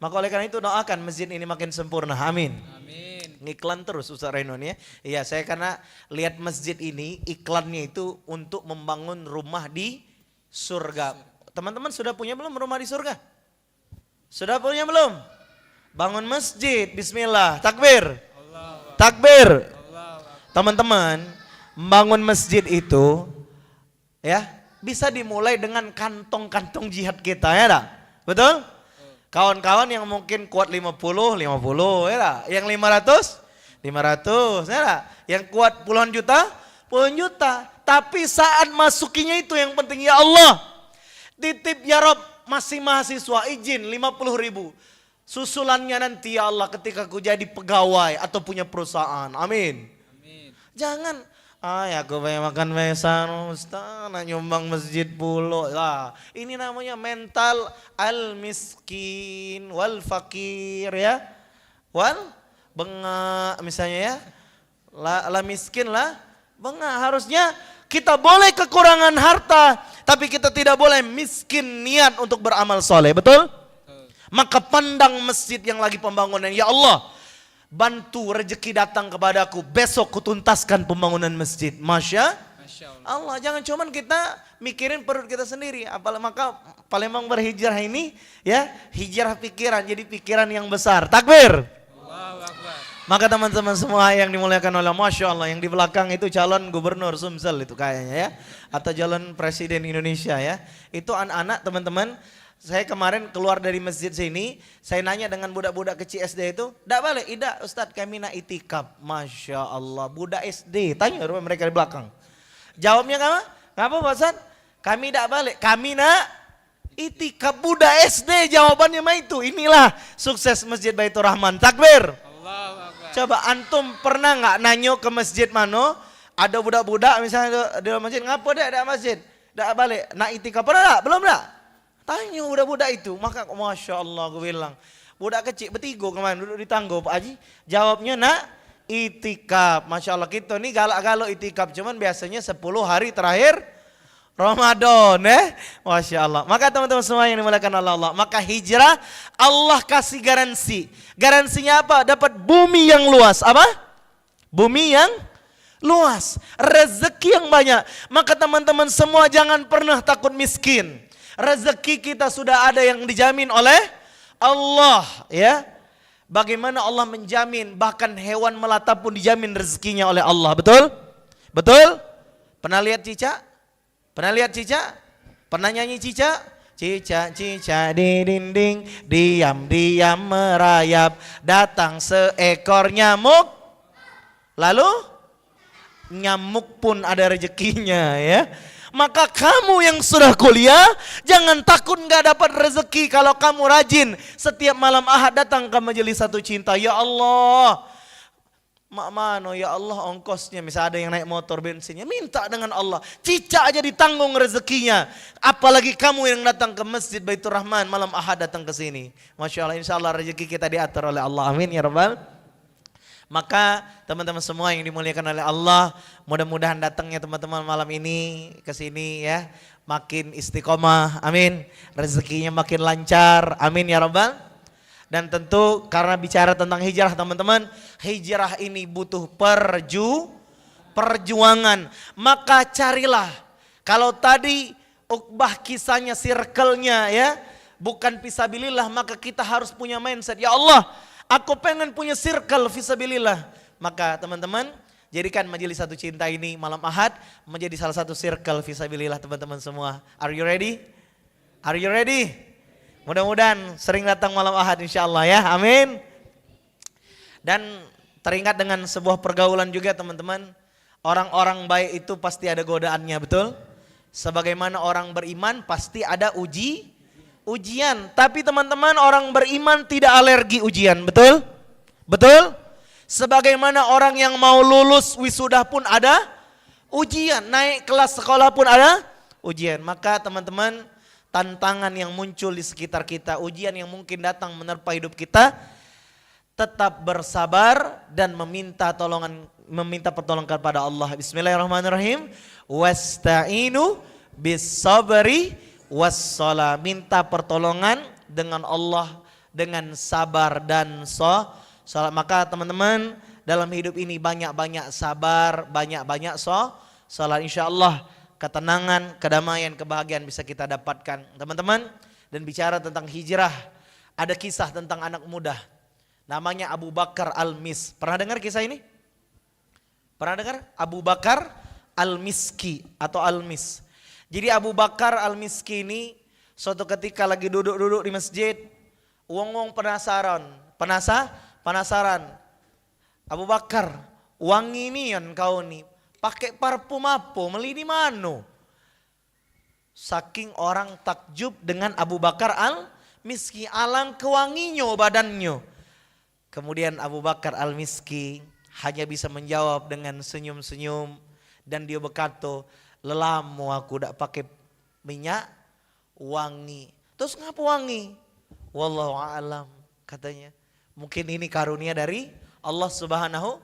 Maka oleh karena itu doakan masjid ini makin sempurna, amin. Amin. Ngiklan terus Ustaz Renon ya. Iya saya karena lihat masjid ini iklannya itu untuk membangun rumah di surga. Teman-teman sudah punya belum rumah di surga? Sudah punya belum? Bangun masjid, bismillah, takbir. Takbir. Teman-teman, membangun masjid itu ya bisa dimulai dengan kantong-kantong jihad kita ya dah. Betul? Kawan-kawan yang mungkin kuat 50, 50 ya lah. Yang 500, 500 ya lah. Yang kuat puluhan juta, puluhan juta. Tapi saat masukinya itu yang penting, ya Allah, titip ya Rob, masih mahasiswa izin 50.000. Susulannya nanti ya Allah ketika aku jadi pegawai atau punya perusahaan. Amin. Jangan, ya aku pengen makan mesan Ustaz, nak nyumbang masjid puluh lah. Ini namanya mental al-miskin wal fakir ya. Wal bengak misalnya ya. La miskin lah bengak. Harusnya kita boleh kekurangan harta, tapi kita tidak boleh miskin niat untuk beramal soleh, betul? Maka pandang masjid yang lagi pembangunan, ya Allah, bantu rezeki datang kepadaku, besok kutuntaskan pembangunan masjid. Masya Allah, jangan cuman kita mikirin perut kita sendiri. Maka Palembang berhijrah ini ya, hijrah pikiran, jadi pikiran yang besar. Takbir. Maka teman-teman semua yang dimuliakan oleh Masya Allah, yang di belakang itu calon gubernur Sumsel itu kayaknya ya, atau calon presiden Indonesia ya. Itu anak-anak teman-teman. Saya kemarin keluar dari masjid sini, saya nanya dengan budak-budak kecil SD itu, "Dak balik, ida Ustadz kami nak itikaf." Masya Allah, budak SD, tanya mereka di belakang. Jawabnya ngapa Pak Ustadz? Kami dak balik, kami nak itikaf. Budak SD jawabannya mah itu. Inilah sukses Masjid Baitur Rahman. Takbir. Coba antum pernah nggak nanyo ke masjid mana? Ada budak-budak misalnya di masjid, ngapa dak ada masjid? Dak balik, nak itikaf pernah dak? Belum dak? Tanya budak-budak itu. Maka Masya Allah gue bilang, budak kecil bertiga kemarin duduk di tangga Pak Haji, jawabnya nak itikaf. Masya Allah, kita nih galak-galak itikaf, cuman biasanya 10 hari terakhir Ramadan Masya Allah. Maka teman-teman semua yang dimuliakan Allah, maka hijrah Allah kasih garansi. Garansinya apa? Dapat bumi yang luas. Apa? Bumi yang luas, rezeki yang banyak. Maka teman-teman semua jangan pernah takut miskin. Rezeki kita sudah ada yang dijamin oleh Allah ya. Bagaimana Allah menjamin, bahkan hewan melata pun dijamin rezekinya oleh Allah. Betul? Betul? Pernah lihat cicak? Pernah lihat cicak? Pernah nyanyi cicak? Cicak-cicak di dinding, diam-diam merayap, datang seekor nyamuk. Lalu nyamuk pun ada rezekinya ya. Maka kamu yang sudah kuliah, jangan takut nggak dapat rezeki kalau kamu rajin setiap malam Ahad datang ke majelis Satu Cinta. Ya Allah, mak mano ya Allah ongkosnya, misal ada yang naik motor bensinnya, minta dengan Allah, cicak aja ditanggung rezekinya. Apalagi kamu yang datang ke Masjid Baitur Rahman malam Ahad datang ke sini. Masya Allah, insya Allah rezeki kita diatur oleh Allah. Amin ya Rabbal. Maka teman-teman semua yang dimuliakan oleh Allah, mudah-mudahan datangnya teman-teman malam ini ke sini ya makin istiqomah, amin. Rezekinya makin lancar, amin ya Rabbal. Dan tentu karena bicara tentang hijrah teman-teman, hijrah ini butuh perjuangan. Maka carilah, kalau tadi Uqbah kisahnya circle-nya ya, bukan fisabilillah, maka kita harus punya mindset, ya Allah, aku pengen punya circle fisabilillah. Maka teman-teman jadikan majelis Satu Cinta ini malam Ahad menjadi salah satu circle fisabilillah teman-teman semua. Are you ready? Are you ready? Mudah-mudahan sering datang malam Ahad insyaallah ya. Amin. Dan teringat dengan sebuah pergaulan juga teman-teman. Orang-orang baik itu pasti ada godaannya, betul? Sebagaimana orang beriman pasti ada ujian. Tapi teman-teman, orang beriman tidak alergi ujian, betul? Betul? Sebagaimana orang yang mau lulus wisuda pun ada ujian, naik kelas sekolah pun ada ujian. Maka teman-teman, tantangan yang muncul di sekitar kita, ujian yang mungkin datang menerpa hidup kita, tetap bersabar dan meminta pertolongan kepada Allah. Bismillahirrahmanirrahim. Wasta'inu bis-sabri wassalah. Minta pertolongan dengan Allah dengan sabar dan salat. Maka teman-teman, dalam hidup ini banyak-banyak sabar, banyak-banyak salat. Insyaallah ketenangan, kedamaian, kebahagiaan bisa kita dapatkan teman-teman. Dan bicara tentang hijrah, ada kisah tentang anak muda namanya Abu Bakar Al-Mis. Pernah dengar kisah ini? Pernah dengar? Abu Bakar Al-Miski atau Al-Mis. Jadi Abu Bakar Al-Miski ini Suatu ketika lagi duduk-duduk di masjid, wong-wong penasaran. Abu Bakar, wangi nian kau nih, pakai parfum apa, meli di mano? Saking orang takjub dengan Abu Bakar al-Miski, alang kewanginya badannya. Kemudian Abu Bakar al-Miski hanya bisa menjawab dengan senyum-senyum dan dia berkata, lelamu aku dak pakai minyak wangi. Terus ngapa wangi? Wallahu a'lam katanya. Mungkin ini karunia dari Allah Subhanahu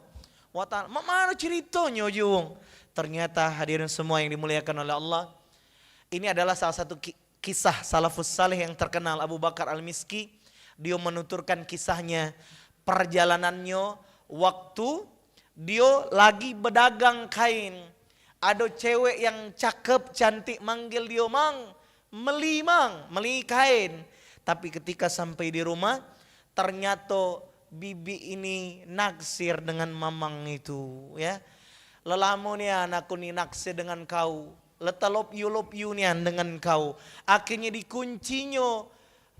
wa ta'ala. Mana ceritanya Jung? Ternyata hadirin semua yang dimuliakan oleh Allah, ini adalah salah satu kisah salafus saleh yang terkenal, Abu Bakar al-Miski. Dia menuturkan kisahnya, perjalanannya waktu dia lagi berdagang kain. Ada cewek yang cakep, cantik manggil dia meli kain. Tapi ketika sampai di rumah, ternyata bibi ini naksir dengan mamang itu, ya. Lelamu nih anakku nih naksir dengan kau. Leta lop you nian dengan kau. Akhirnya dikuncinya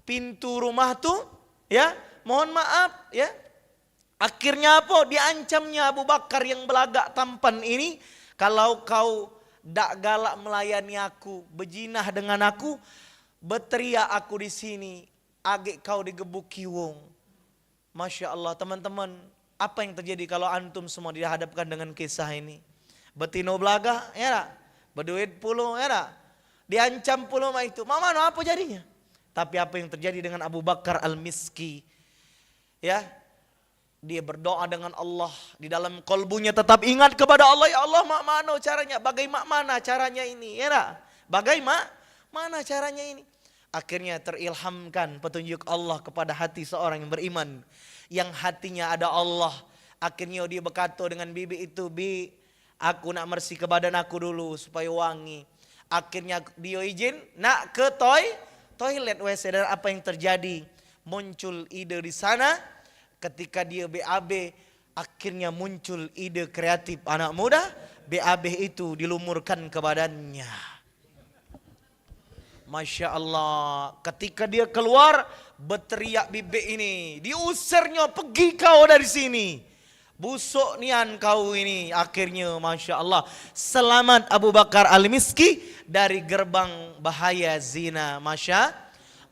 pintu rumah tuh, ya. Mohon maaf, ya. Akhirnya apa? Diancamnya Abu Bakar yang belagak tampan ini, kalau kau dak galak melayani aku, berjinah dengan aku, berteriak aku di sini, agak kau digebuki wong. Masya Allah teman-teman, apa yang terjadi kalau antum semua dihadapkan dengan kisah ini? Betino belaga, ya tak? Berduit puluh, ya tak? Diancam puluh mah itu. Mama no apa jadinya? Tapi apa yang terjadi dengan Abu Bakar al-Miski? Ya, dia berdoa dengan Allah, di dalam kolbunya tetap ingat kepada Allah. Ya Allah, mak mana caranya? Bagaimana caranya ini? Ya tak? Bagaimana caranya ini? Akhirnya terilhamkan petunjuk Allah kepada hati seorang yang beriman, yang hatinya ada Allah. Akhirnya dia berkata dengan bibi itu, bi, aku nak bersih ke badan aku dulu supaya wangi. Akhirnya dia izin nak ke toilet WC. Dan apa yang terjadi? Muncul ide di sana. Ketika dia BAB, akhirnya muncul ide kreatif anak muda. BAB itu dilumurkan ke badannya. Masya Allah, ketika dia keluar, berteriak bibi ini, diusirnya, pergi kau dari sini. Busuk nian kau ini. Akhirnya Masya Allah, selamat Abu Bakar al-Miski dari gerbang bahaya zina. Masya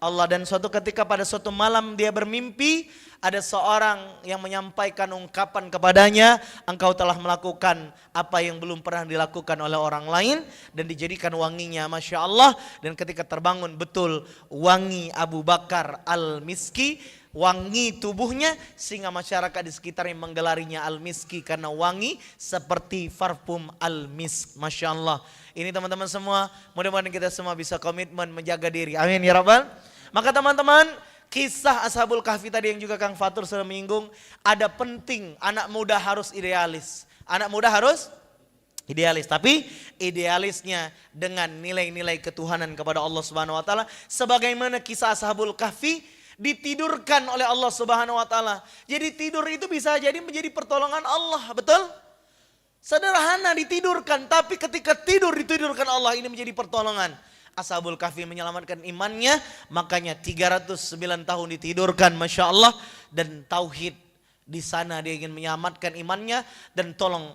Allah. Dan suatu ketika pada suatu malam dia bermimpi, ada seorang yang menyampaikan ungkapan kepadanya, engkau telah melakukan apa yang belum pernah dilakukan oleh orang lain, dan dijadikan wanginya. Masya Allah. Dan ketika terbangun, betul wangi Abu Bakar al-Miski, wangi tubuhnya, sehingga masyarakat di sekitarnya menggelarinya al-Miski karena wangi seperti parfum al-misk. Masya Allah. Ini teman-teman semua, mudah-mudahan kita semua bisa komitmen menjaga diri. Amin ya Rabbal. Maka teman-teman, kisah Ashabul Kahfi tadi yang juga Kang Fatur sudah menyinggung, ada penting anak muda harus idealis. Anak muda harus idealis, tapi idealisnya dengan nilai-nilai ketuhanan kepada Allah Subhanahu wa taala, sebagaimana kisah Ashabul Kahfi ditidurkan oleh Allah Subhanahu wa taala. Jadi tidur itu bisa jadi menjadi pertolongan Allah, betul? Sederhana ditidurkan, tapi ketika tidur ditidurkan Allah, ini menjadi pertolongan. Ashabul Kahfi menyelamatkan imannya, makanya 309 tahun ditidurkan, Masya Allah. Dan tauhid di sana dia ingin menyelamatkan imannya, dan tolong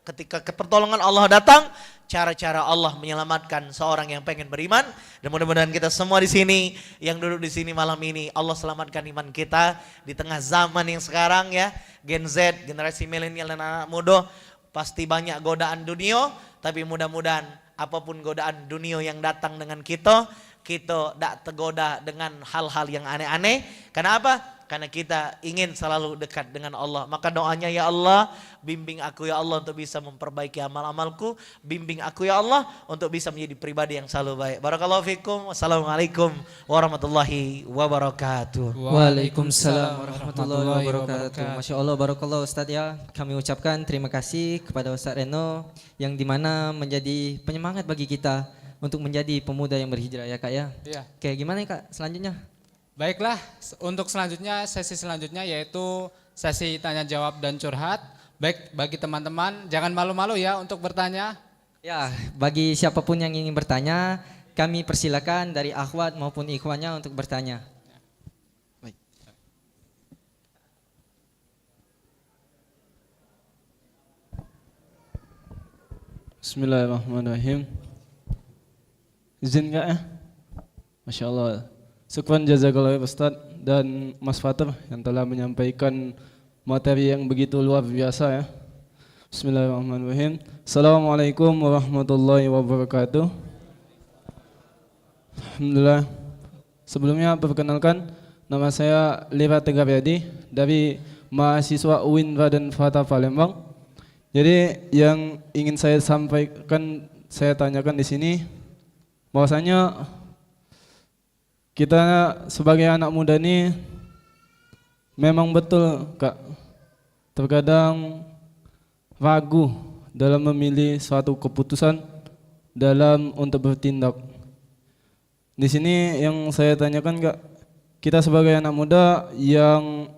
ketika pertolongan Allah datang, cara-cara Allah menyelamatkan seorang yang pengen beriman. Dan mudah-mudahan kita semua di sini yang duduk di sini malam ini, Allah selamatkan iman kita di tengah zaman yang sekarang, ya, Gen Z, generasi milenial dan anak muda, pasti banyak godaan dunia, tapi mudah-mudahan apapun godaan dunia yang datang dengan kita tidak tergoda dengan hal-hal yang aneh-aneh. Kenapa? Karena kita ingin selalu dekat dengan Allah. Maka doanya, ya Allah, bimbing aku ya Allah untuk bisa memperbaiki amal-amalku. Bimbing aku ya Allah untuk bisa menjadi pribadi yang selalu baik. Barakallahu fikum. Wassalamualaikum warahmatullahi wabarakatuh. Waalaikumsalam warahmatullahi wabarakatuh. Masya Allah, barakallah Ustadz ya. Kami ucapkan terima kasih kepada Ustadz Reno yang dimana menjadi penyemangat bagi kita untuk menjadi pemuda yang berhijrah, ya Kak ya. Iya. Oke, gimana ya Kak selanjutnya? Baiklah, untuk selanjutnya, sesi selanjutnya yaitu sesi tanya jawab dan curhat. Baik, bagi teman-teman jangan malu-malu ya untuk bertanya. Ya, bagi siapapun yang ingin bertanya, kami persilakan dari akhwat maupun ikhwannya untuk bertanya. Baik. Bismillahirrahmanirrahim. Izin enggak ya? Masya Allah. Syukran jazakallah Ustaz dan Mas Fatur yang telah menyampaikan materi yang begitu luar biasa ya. Bismillahirrahmanirrahim. Assalamualaikum warahmatullahi wabarakatuh. Alhamdulillah. Sebelumnya perkenalkan, nama saya Lira Tegaryadi dari mahasiswa UIN Raden Fatah Palembang. Jadi yang ingin saya sampaikan, saya tanyakan di sini, bahwasanya kita sebagai anak muda ini memang betul Kak, terkadang ragu dalam memilih suatu keputusan dalam untuk bertindak. Di sini yang saya tanyakan Kak, kita sebagai anak muda yang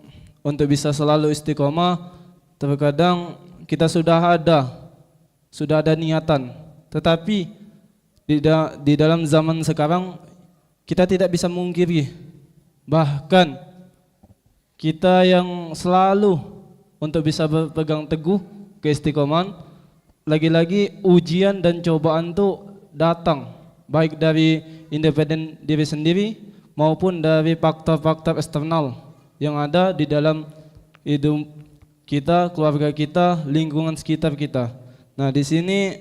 untuk bisa selalu istiqomah, terkadang kita sudah ada niatan, tetapi di dalam zaman sekarang kita tidak bisa mungkiri, bahkan kita yang selalu untuk bisa berpegang teguh keistiqomahan, lagi-lagi ujian dan cobaan itu datang, baik dari independen diri sendiri maupun dari faktor-faktor eksternal yang ada di dalam hidup kita, keluarga kita, lingkungan sekitar kita. Nah, di sini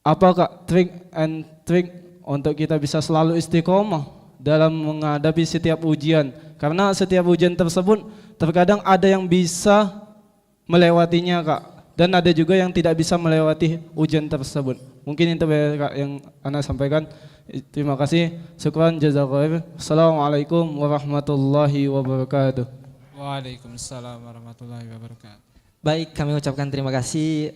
apa Kak trik and trick untuk kita bisa selalu istiqomah dalam menghadapi setiap ujian? Karena setiap ujian tersebut terkadang ada yang bisa melewatinya Kak, dan ada juga yang tidak bisa melewati ujian tersebut. Mungkin itu Kak yang Anda sampaikan. Terima kasih. Syukran jazakallahu. Assalamualaikum warahmatullahi wabarakatuh. Waalaikumsalam warahmatullahi wabarakatuh. Baik, kami ucapkan terima kasih.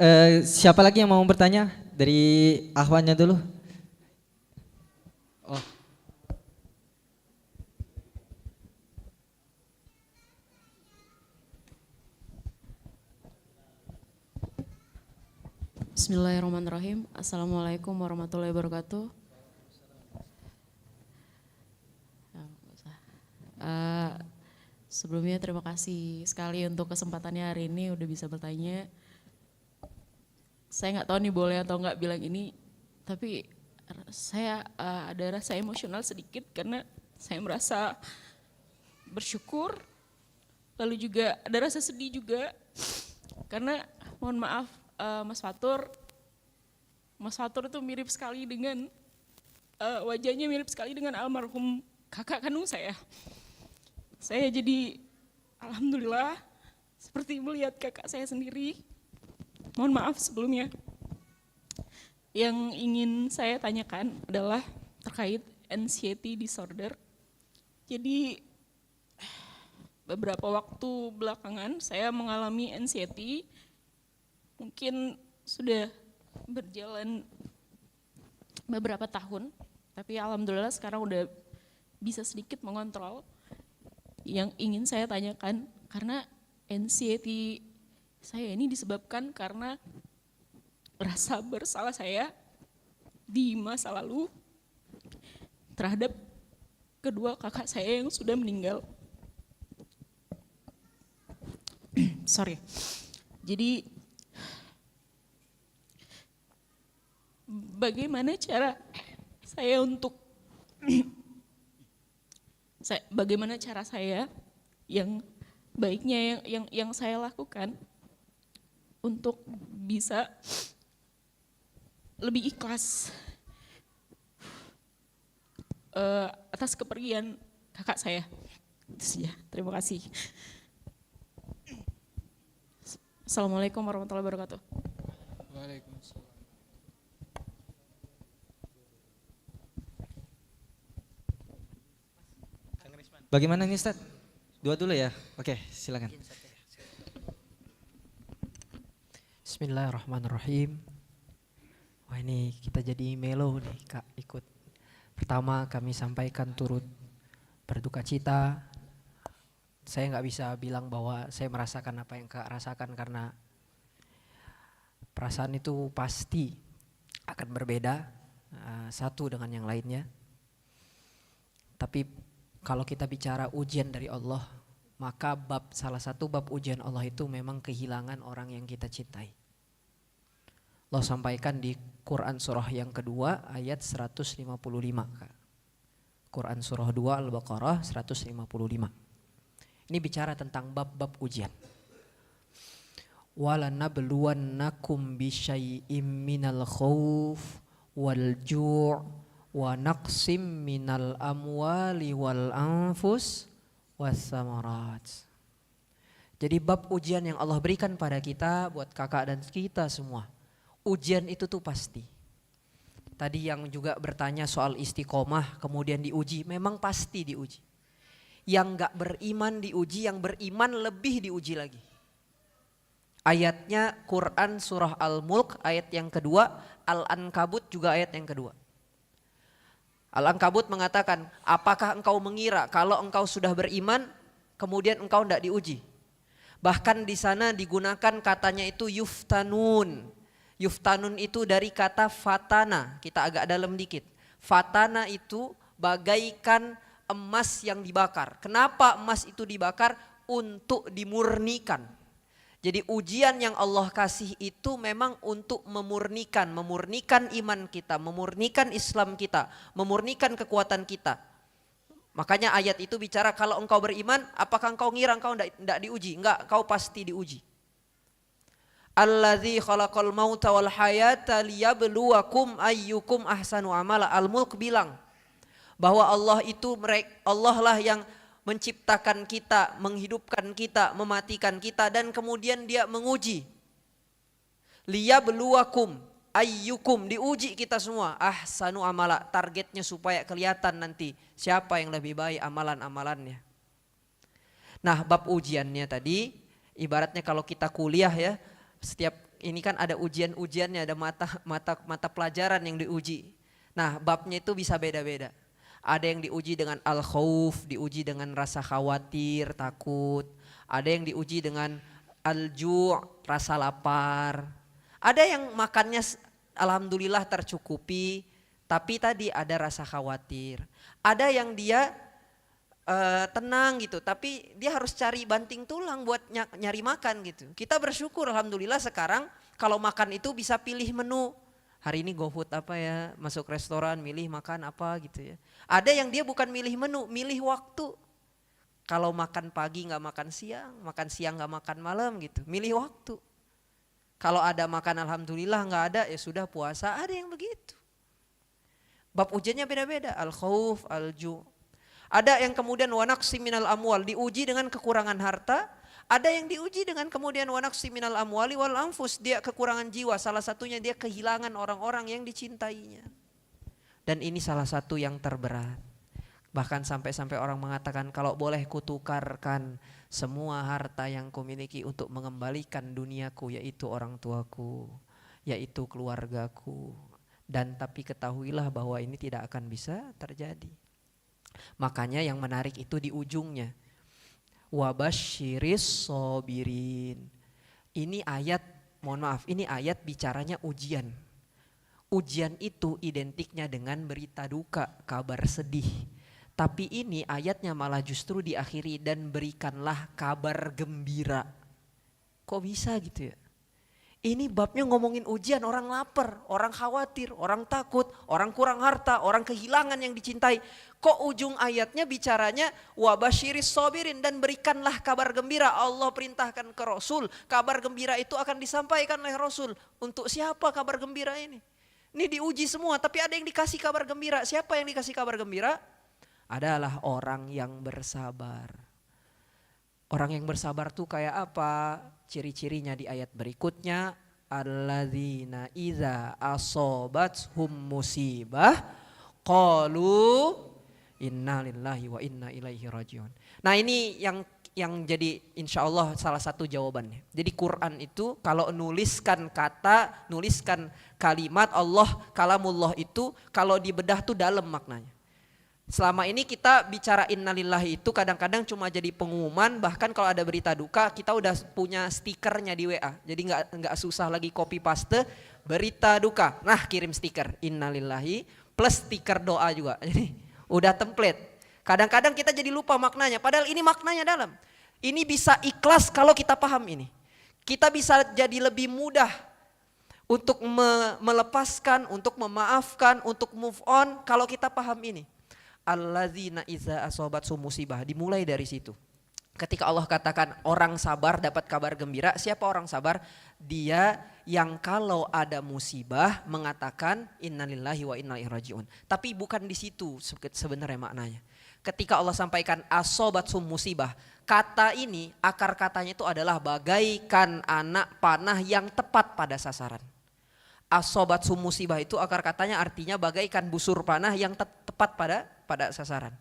Siapa lagi yang mau bertanya? Dari akhwatnya dulu. Oh. Bismillahirrahmanirrahim. Assalamualaikum warahmatullahi wabarakatuh. Sebelumnya terima kasih sekali untuk kesempatannya hari ini udah bisa bertanya. Saya nggak tahu nih boleh atau nggak bilang ini, tapi saya ada rasa emosional sedikit karena saya merasa bersyukur, lalu juga ada rasa sedih juga karena mohon maaf Mas Fatur itu mirip sekali dengan wajahnya mirip sekali dengan almarhum kakak kandung saya. Saya jadi alhamdulillah seperti melihat kakak saya sendiri. Mohon maaf sebelumnya. Yang ingin saya tanyakan adalah terkait anxiety disorder. Jadi beberapa waktu belakangan saya mengalami anxiety. Mungkin sudah berjalan beberapa tahun, tapi alhamdulillah sekarang udah bisa sedikit mengontrol. Yang ingin saya tanyakan, karena anxiety saya ini disebabkan karena rasa bersalah saya di masa lalu terhadap kedua kakak saya yang sudah meninggal. Sorry. Jadi bagaimana cara saya untuk bagaimana cara saya yang baiknya yang saya lakukan untuk bisa lebih ikhlas atas kepergian kakak saya. Itu saja. Terima kasih. Assalamualaikum warahmatullahi wabarakatuh. Waalaikumsalam. Bagaimana nih Ustaz? Dua dulu ya? Oke, silakan. Bismillahirrahmanirrahim. Wah, ini kita jadi melo nih Kak ikut. Pertama kami sampaikan turut berduka cita. Saya nggak bisa bilang bahwa saya merasakan apa yang Kak rasakan karena perasaan itu pasti akan berbeda. satu dengan yang lainnya. Tapi kalau kita bicara ujian dari Allah, maka salah satu bab ujian Allah itu memang kehilangan orang yang kita cintai. Allah sampaikan di Quran surah yang kedua ayat 155. Quran surah 2 Al-Baqarah 155. Ini bicara tentang bab-bab ujian. Walanabluwannakum bisyai'im minal khauf wal ju' wa naqsim minal amwali wal anfus was samarat. Jadi bab ujian yang Allah berikan pada kita, buat kakak dan kita semua. Ujian itu tuh pasti. Tadi yang juga bertanya soal istiqomah kemudian diuji, memang pasti diuji. Yang gak beriman diuji, yang beriman lebih diuji lagi. Ayatnya Quran surah Al-Mulk ayat yang kedua, Al-Ankabut juga ayat yang kedua. Al-Ankabut mengatakan, apakah engkau mengira kalau engkau sudah beriman kemudian engkau tidak diuji? Bahkan di sana digunakan katanya itu yuftanun. Yuftanun itu dari kata fatana, kita agak dalam dikit. Fatana itu bagaikan emas yang dibakar. Kenapa emas itu dibakar? Untuk dimurnikan. Jadi ujian yang Allah kasih itu memang untuk memurnikan iman kita, memurnikan Islam kita, memurnikan kekuatan kita. Makanya ayat itu bicara kalau engkau beriman, apakah engkau ngira engkau tidak diuji? Enggak, kau pasti diuji. Alladzi khalaqal mauta wal hayata liyabluwakum ayyukum ahsanu amala. Al-Mulk bilang bahwa Allah lah yang menciptakan kita, menghidupkan kita, mematikan kita dan kemudian Dia menguji. Liyabluwakum ayyukum, diuji kita semua ahsanu amala. Targetnya supaya kelihatan nanti siapa yang lebih baik amalan-amalannya. Nah, bab ujiannya tadi ibaratnya kalau kita kuliah ya, setiap ini kan ada ujian-ujiannya, ada mata pelajaran yang diuji. Nah, babnya itu bisa beda-beda. Ada yang diuji dengan al-khauf, diuji dengan rasa khawatir, takut. Ada yang diuji dengan al-ju', rasa lapar. Ada yang makannya alhamdulillah tercukupi, tapi tadi ada rasa khawatir. Ada yang dia tenang gitu, tapi dia harus cari banting tulang buat nyari makan gitu. Kita bersyukur alhamdulillah sekarang kalau makan itu bisa pilih menu. Hari ini GoFood apa ya, masuk restoran milih makan apa gitu ya. Ada yang dia bukan milih menu, milih waktu. Kalau makan pagi nggak makan siang nggak makan malam gitu, milih waktu. Kalau ada makan alhamdulillah, nggak ada ya sudah puasa, ada yang begitu. Bab ujiannya beda-beda, al-khauf, al-ju'. Ada yang kemudian wanaqsi minal amwal, diuji dengan kekurangan harta. Ada yang diuji dengan kemudian wanaqsi minal amwali wal anfus, dia kekurangan jiwa. Salah satunya dia kehilangan orang-orang yang dicintainya. Dan ini salah satu yang terberat. Bahkan sampai-sampai orang mengatakan kalau boleh kutukarkan semua harta yang kumiliki untuk mengembalikan duniaku, yaitu orang tuaku, yaitu keluargaku. Dan tapi ketahuilah bahwa ini tidak akan bisa terjadi. Makanya yang menarik itu di ujungnya. Wabasyiris sobirin. Ini ayat, mohon maaf, ini ayat bicaranya ujian. Ujian itu identiknya dengan berita duka, kabar sedih. Tapi ini ayatnya malah justru diakhiri dan berikanlah kabar gembira. Kok bisa gitu ya? Ini babnya ngomongin ujian, orang lapar, orang khawatir, orang takut, orang kurang harta, orang kehilangan yang dicintai. Kok ujung ayatnya bicaranya wabasyiris sobirin dan berikanlah kabar gembira. Allah perintahkan ke Rasul, kabar gembira itu akan disampaikan oleh Rasul. Untuk siapa kabar gembira ini? Ini diuji semua tapi ada yang dikasih kabar gembira. Siapa yang dikasih kabar gembira? Adalah orang yang bersabar. Orang yang bersabar tuh kayak apa? Ciri-cirinya di ayat berikutnya, alladzina idza asobathum musibah qalu inna lillahi wa inna ilaihi rajiun. Nah, ini yang jadi insya Allah salah satu jawabannya. Jadi Quran itu kalau nuliskan kata, nuliskan kalimat Allah, kalamullah itu kalau dibedah tuh dalam maknanya. Selama ini kita bicara innalillahi itu kadang-kadang cuma jadi pengumuman, bahkan kalau ada berita duka kita udah punya stikernya di WA. Jadi nggak susah lagi copy paste, berita duka. Nah, kirim stiker innalillahi plus stiker doa juga. Jadi udah template. Kadang-kadang kita jadi lupa maknanya, padahal ini maknanya dalam. Ini bisa ikhlas kalau kita paham ini. Kita bisa jadi lebih mudah untuk melepaskan, untuk memaafkan, untuk move on kalau kita paham ini. Alladzina iza asobatsu musibah, dimulai dari situ. Ketika Allah katakan orang sabar dapat kabar gembira, siapa orang sabar? Dia yang kalau ada musibah mengatakan innalillahi wa inna ilaihi rajiun. Tapi bukan di situ sebenarnya maknanya. Ketika Allah sampaikan asobatsu musibah, kata ini akar katanya itu adalah bagaikan anak panah yang tepat pada sasaran. Asobatsu musibah itu akar katanya artinya bagaikan busur panah yang tepat pada sasaran.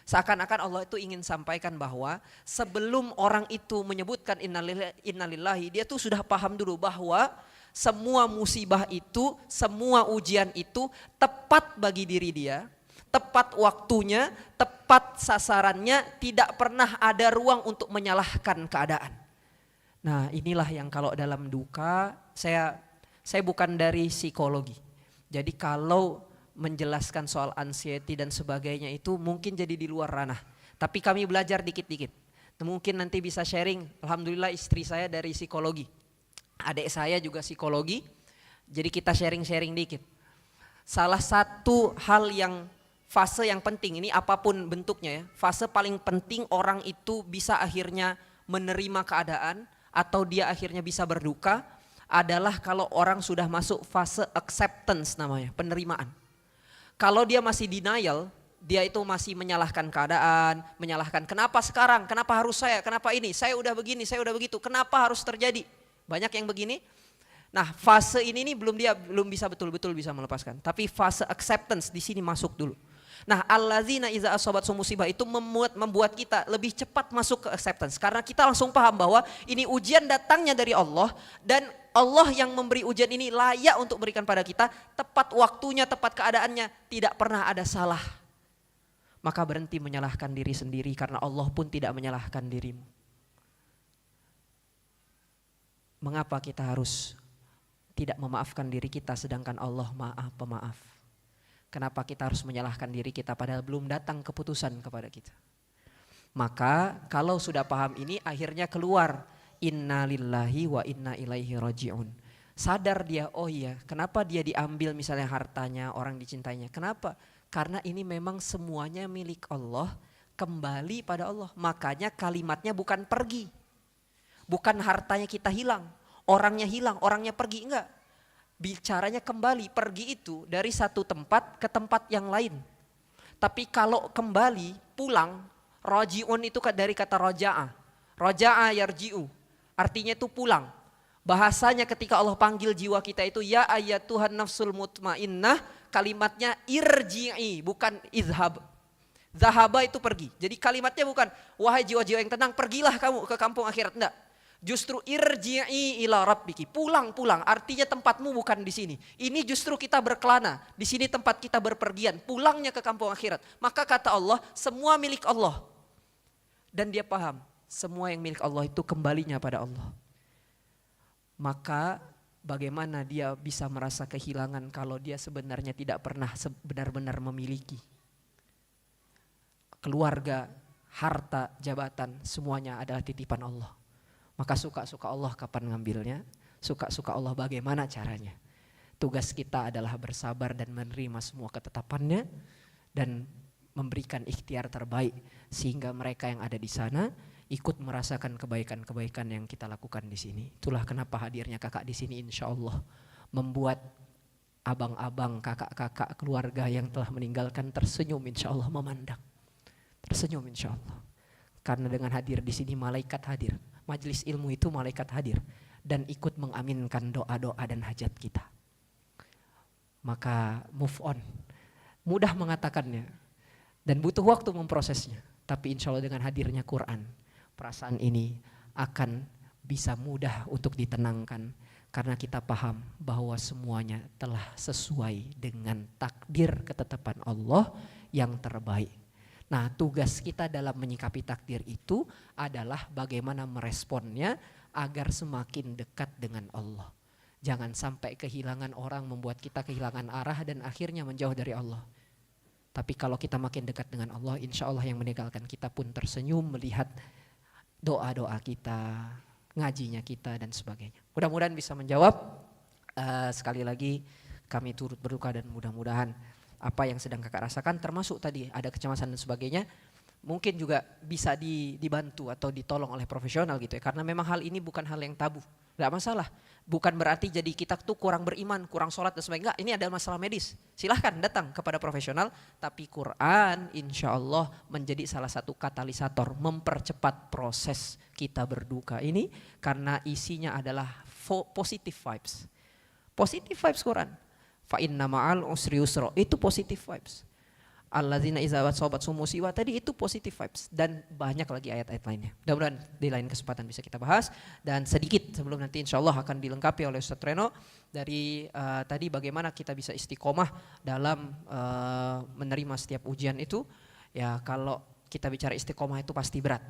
Seakan-akan Allah itu ingin sampaikan bahwa sebelum orang itu menyebutkan innalillahi, dia tuh sudah paham dulu bahwa semua musibah itu, semua ujian itu tepat bagi diri dia, tepat waktunya, tepat sasarannya, tidak pernah ada ruang untuk menyalahkan keadaan. Nah, inilah yang kalau dalam duka, saya bukan dari psikologi. Jadi kalau menjelaskan soal anxiety dan sebagainya itu mungkin jadi di luar ranah. Tapi kami belajar dikit-dikit. Mungkin nanti bisa sharing. Alhamdulillah istri saya dari psikologi. Adik saya juga psikologi. Jadi kita sharing-sharing dikit. Salah satu hal yang fase yang penting ini apapun bentuknya ya. Fase paling penting orang itu bisa akhirnya menerima keadaan atau dia akhirnya bisa berduka adalah kalau orang sudah masuk fase acceptance namanya, penerimaan. Kalau dia masih denial, dia itu masih menyalahkan keadaan, menyalahkan kenapa sekarang, kenapa harus kenapa ini, saya udah begini, saya udah begitu, kenapa harus terjadi. Banyak yang begini. Nah, fase ini nih belum bisa betul-betul bisa melepaskan. Tapi fase acceptance di sini masuk dulu. Nah, allazina iza asobatsu musibah itu membuat kita lebih cepat masuk ke acceptance. Karena kita langsung paham bahwa ini ujian datangnya dari Allah dan Allah yang memberi ujian ini layak untuk berikan pada kita, tepat waktunya, tepat keadaannya, tidak pernah ada salah. Maka berhenti menyalahkan diri sendiri karena Allah pun tidak menyalahkan dirimu. Mengapa kita harus tidak memaafkan diri kita sedangkan Allah Maha Pemaaf? Kenapa kita harus menyalahkan diri kita padahal belum datang keputusan kepada kita? Maka kalau sudah paham ini akhirnya keluar inna lillahi wa inna ilaihi raji'un. Sadar dia, oh iya, kenapa dia diambil misalnya hartanya, orang dicintainya. Kenapa? Karena ini memang semuanya milik Allah, kembali pada Allah. Makanya kalimatnya bukan pergi. Bukan hartanya kita hilang, orangnya pergi, enggak. Bicaranya kembali, pergi itu dari satu tempat ke tempat yang lain. Tapi kalau kembali, pulang, raji'un itu dari kata roja'a. Roja'a yarji'u. Artinya itu pulang. Bahasanya ketika Allah panggil jiwa kita itu ya ayyatuhan nafsul mutmainnah, kalimatnya irji'i, bukan izhab. Zahaba itu pergi. Jadi kalimatnya bukan wahai jiwa-jiwa yang tenang, pergilah kamu ke kampung akhirat, enggak. Justru irji'i ila rabbiki, pulang. Artinya tempatmu bukan di sini. Ini justru kita berkelana. Di sini tempat kita berpergian, pulangnya ke kampung akhirat. Maka kata Allah, semua milik Allah. Dan dia paham, semua yang milik Allah itu kembalinya pada Allah. Maka bagaimana dia bisa merasa kehilangan kalau dia sebenarnya tidak pernah benar-benar memiliki. Keluarga, harta, jabatan, semuanya adalah titipan Allah. Maka suka-suka Allah kapan ngambilnya, suka-suka Allah bagaimana caranya. Tugas kita adalah bersabar dan menerima semua ketetapannya dan memberikan ikhtiar terbaik sehingga mereka yang ada di sana ikut merasakan kebaikan-kebaikan yang kita lakukan di sini. Itulah kenapa hadirnya kakak di sini insya Allah membuat abang-abang, kakak-kakak keluarga yang telah meninggalkan tersenyum insya Allah memandang. Tersenyum insya Allah. Karena dengan hadir di sini malaikat hadir. Majelis ilmu itu malaikat hadir dan ikut mengaminkan doa-doa dan hajat kita. Maka move on. Mudah mengatakannya dan butuh waktu memprosesnya. Tapi insya Allah dengan hadirnya Quran, perasaan ini akan bisa mudah untuk ditenangkan. Karena kita paham bahwa semuanya telah sesuai dengan takdir ketetapan Allah yang terbaik. Nah, tugas kita dalam menyikapi takdir itu adalah bagaimana meresponnya agar semakin dekat dengan Allah. Jangan sampai kehilangan orang membuat kita kehilangan arah dan akhirnya menjauh dari Allah. Tapi kalau kita makin dekat dengan Allah, insya Allah yang meninggalkan kita pun tersenyum melihat doa-doa kita, ngajinya kita dan sebagainya. Mudah-mudahan bisa menjawab. Sekali lagi kami turut berduka dan mudah-mudahan apa yang sedang kakak rasakan termasuk tadi ada kecemasan dan sebagainya mungkin juga bisa dibantu atau ditolong oleh profesional gitu ya. Karena memang hal ini bukan hal yang tabu, nggak masalah. Bukan berarti jadi kita tuh kurang beriman, kurang sholat dan sebagainya. Enggak, ini adalah masalah medis. Silahkan datang kepada profesional. Tapi Quran insya Allah menjadi salah satu katalisator mempercepat proses kita berduka ini. Karena isinya adalah positive vibes. Positive vibes Quran. Fa inna ma'al usri yusra, itu positive vibes. Alladzina idza asabathum musibah, tadi itu positive vibes dan banyak lagi ayat-ayat lainnya. Mudah-mudahan di lain kesempatan bisa kita bahas. Dan sedikit sebelum nanti insya Allah akan dilengkapi oleh Ustaz Reno dari tadi bagaimana kita bisa istiqomah dalam menerima setiap ujian itu. Ya kalau kita bicara istiqomah itu pasti berat.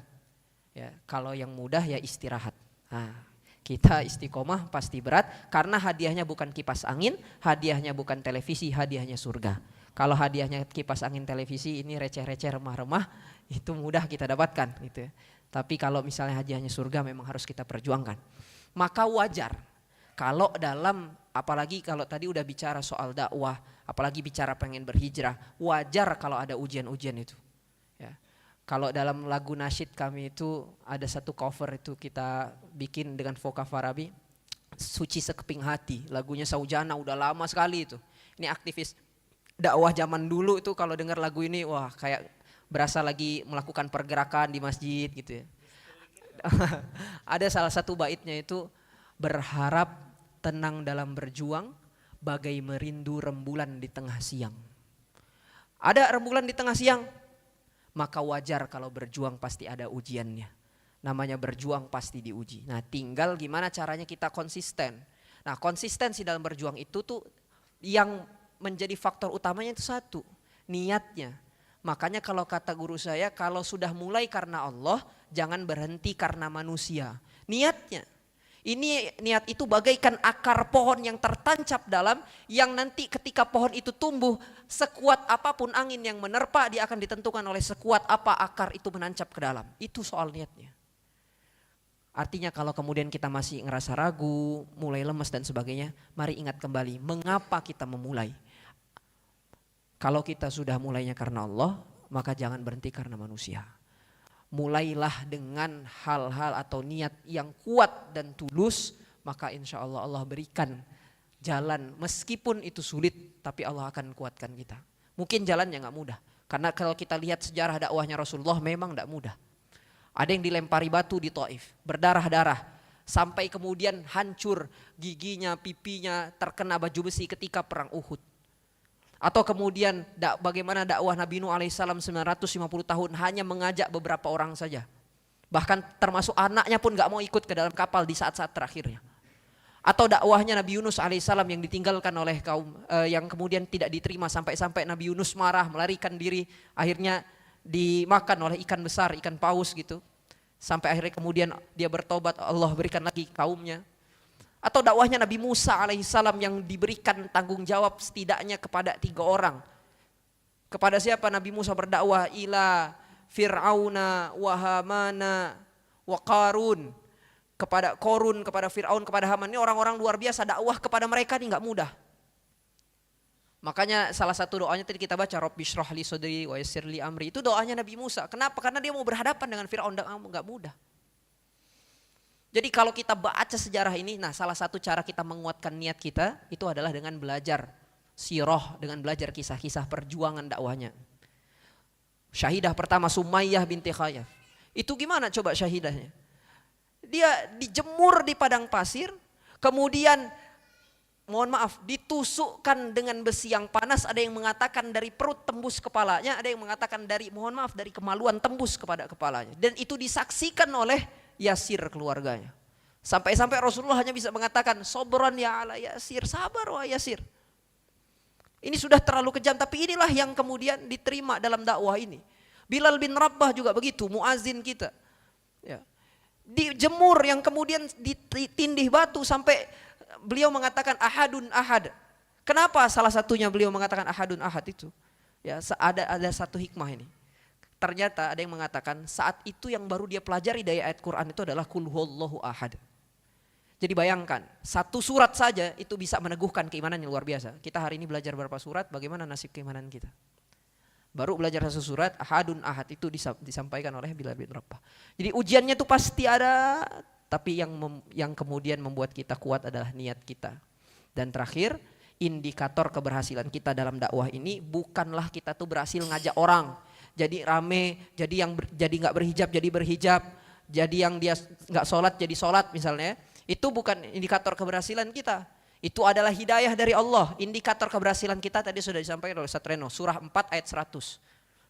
Ya kalau yang mudah ya istirahat. Nah, kita istiqomah pasti berat karena hadiahnya bukan kipas angin, hadiahnya bukan televisi, hadiahnya surga. Kalau hadiahnya kipas angin, televisi ini receh-receh, remah-remah, itu mudah kita dapatkan gitu ya. Tapi kalau misalnya hadiahnya surga memang harus kita perjuangkan. Maka wajar kalau dalam, apalagi kalau tadi udah bicara soal dakwah, apalagi bicara pengen berhijrah, wajar kalau ada ujian-ujian itu. Ya. Kalau dalam lagu nasyid kami itu ada satu cover itu kita bikin dengan Foka Farabi, Suci Sekeping Hati, lagunya Saujana udah lama sekali itu. Ini aktivis dakwah zaman dulu itu kalau dengar lagu ini wah kayak berasa lagi melakukan pergerakan di masjid gitu ya. Ada salah satu baitnya itu berharap tenang dalam berjuang bagai merindu rembulan di tengah siang. Ada rembulan di tengah siang, maka wajar kalau berjuang pasti ada ujiannya. Namanya berjuang pasti diuji. Nah tinggal gimana caranya kita konsisten. Nah konsistensi dalam berjuang itu tuh yang menjadi faktor utamanya itu satu, niatnya. Makanya kalau kata guru saya, kalau sudah mulai karena Allah, jangan berhenti karena manusia. Niatnya. Ini niat itu bagaikan akar pohon yang tertancap dalam, yang nanti ketika pohon itu tumbuh, sekuat apapun angin yang menerpa, dia akan ditentukan oleh sekuat apa akar itu menancap ke dalam. Itu soal niatnya. Artinya kalau kemudian kita masih ngerasa ragu, mulai lemes dan sebagainya, mari ingat kembali mengapa kita memulai. Kalau kita sudah mulainya karena Allah, maka jangan berhenti karena manusia. Mulailah dengan hal-hal atau niat yang kuat dan tulus, maka insya Allah Allah berikan jalan. Meskipun itu sulit, tapi Allah akan kuatkan kita. Mungkin jalannya gak mudah, karena kalau kita lihat sejarah dakwahnya Rasulullah memang gak mudah. Ada yang dilempari batu di Taif, berdarah-darah, sampai kemudian hancur giginya, pipinya, terkena baju besi ketika perang Uhud. Atau kemudian bagaimana dakwah Nabi Nuh alaihissalam 950 tahun hanya mengajak beberapa orang saja. Bahkan termasuk anaknya pun gak mau ikut ke dalam kapal di saat-saat terakhirnya. Atau dakwahnya Nabi Yunus alaihissalam yang ditinggalkan oleh kaum yang kemudian tidak diterima sampai-sampai Nabi Yunus marah melarikan diri. Akhirnya dimakan oleh ikan besar, ikan paus gitu. Sampai akhirnya kemudian dia bertobat, Allah berikan lagi kaumnya. Atau dakwahnya Nabi Musa alaihissalam yang diberikan tanggung jawab setidaknya kepada 3 orang. Kepada siapa Nabi Musa berdakwah? Ila Fir'auna wa Hamana wa Qarun. Kepada Korun, kepada Fir'aun, kepada Haman. Ini orang-orang luar biasa, dakwah kepada mereka ini gak mudah. Makanya salah satu doanya tadi kita baca, Rabbi shrah li sadri wa yassir li amri. Itu doanya Nabi Musa. Kenapa? Karena dia mau berhadapan dengan Fir'aun dan gak mudah. Jadi kalau kita baca sejarah ini, nah salah satu cara kita menguatkan niat kita itu adalah dengan belajar sirah, dengan belajar kisah-kisah perjuangan dakwahnya. Syahidah pertama Sumayyah binti Khayyaf. Itu gimana coba syahidahnya? Dia dijemur di padang pasir, kemudian mohon maaf ditusukkan dengan besi yang panas, ada yang mengatakan dari perut tembus kepalanya, ada yang mengatakan dari mohon maaf dari kemaluan tembus kepada kepalanya. Dan itu disaksikan oleh Yasir keluarganya. Sampai-sampai Rasulullah hanya bisa mengatakan sobran ya ala Yasir, sabar wah Yasir. Ini sudah terlalu kejam, tapi inilah yang kemudian diterima dalam dakwah ini. Bilal bin Rabah juga begitu, muazin kita. Ya. Dijemur yang kemudian ditindih batu sampai beliau mengatakan ahadun ahad. Kenapa salah satunya beliau mengatakan ahadun ahad itu? Ya, ada satu hikmah ini. Ternyata ada yang mengatakan saat itu yang baru dia pelajari dari ayat Quran itu adalah kul huwallahu ahad. Jadi bayangkan, satu surat saja itu bisa meneguhkan keimanan yang luar biasa. Kita hari ini belajar berapa surat, bagaimana nasib keimanan kita? Baru belajar satu surat, ahadun ahad itu disampaikan oleh Bilal bin Rabah. Jadi ujiannya itu pasti ada, tapi yang kemudian membuat kita kuat adalah niat kita. Dan terakhir, indikator keberhasilan kita dalam dakwah ini bukanlah kita tuh berhasil ngajak orang. Jadi rame, jadi nggak berhijab jadi berhijab, jadi yang dia nggak sholat jadi sholat misalnya. Itu bukan indikator keberhasilan kita. Itu adalah hidayah dari Allah. Indikator keberhasilan kita tadi sudah disampaikan oleh Ustaz Reno, surah 4 ayat 100.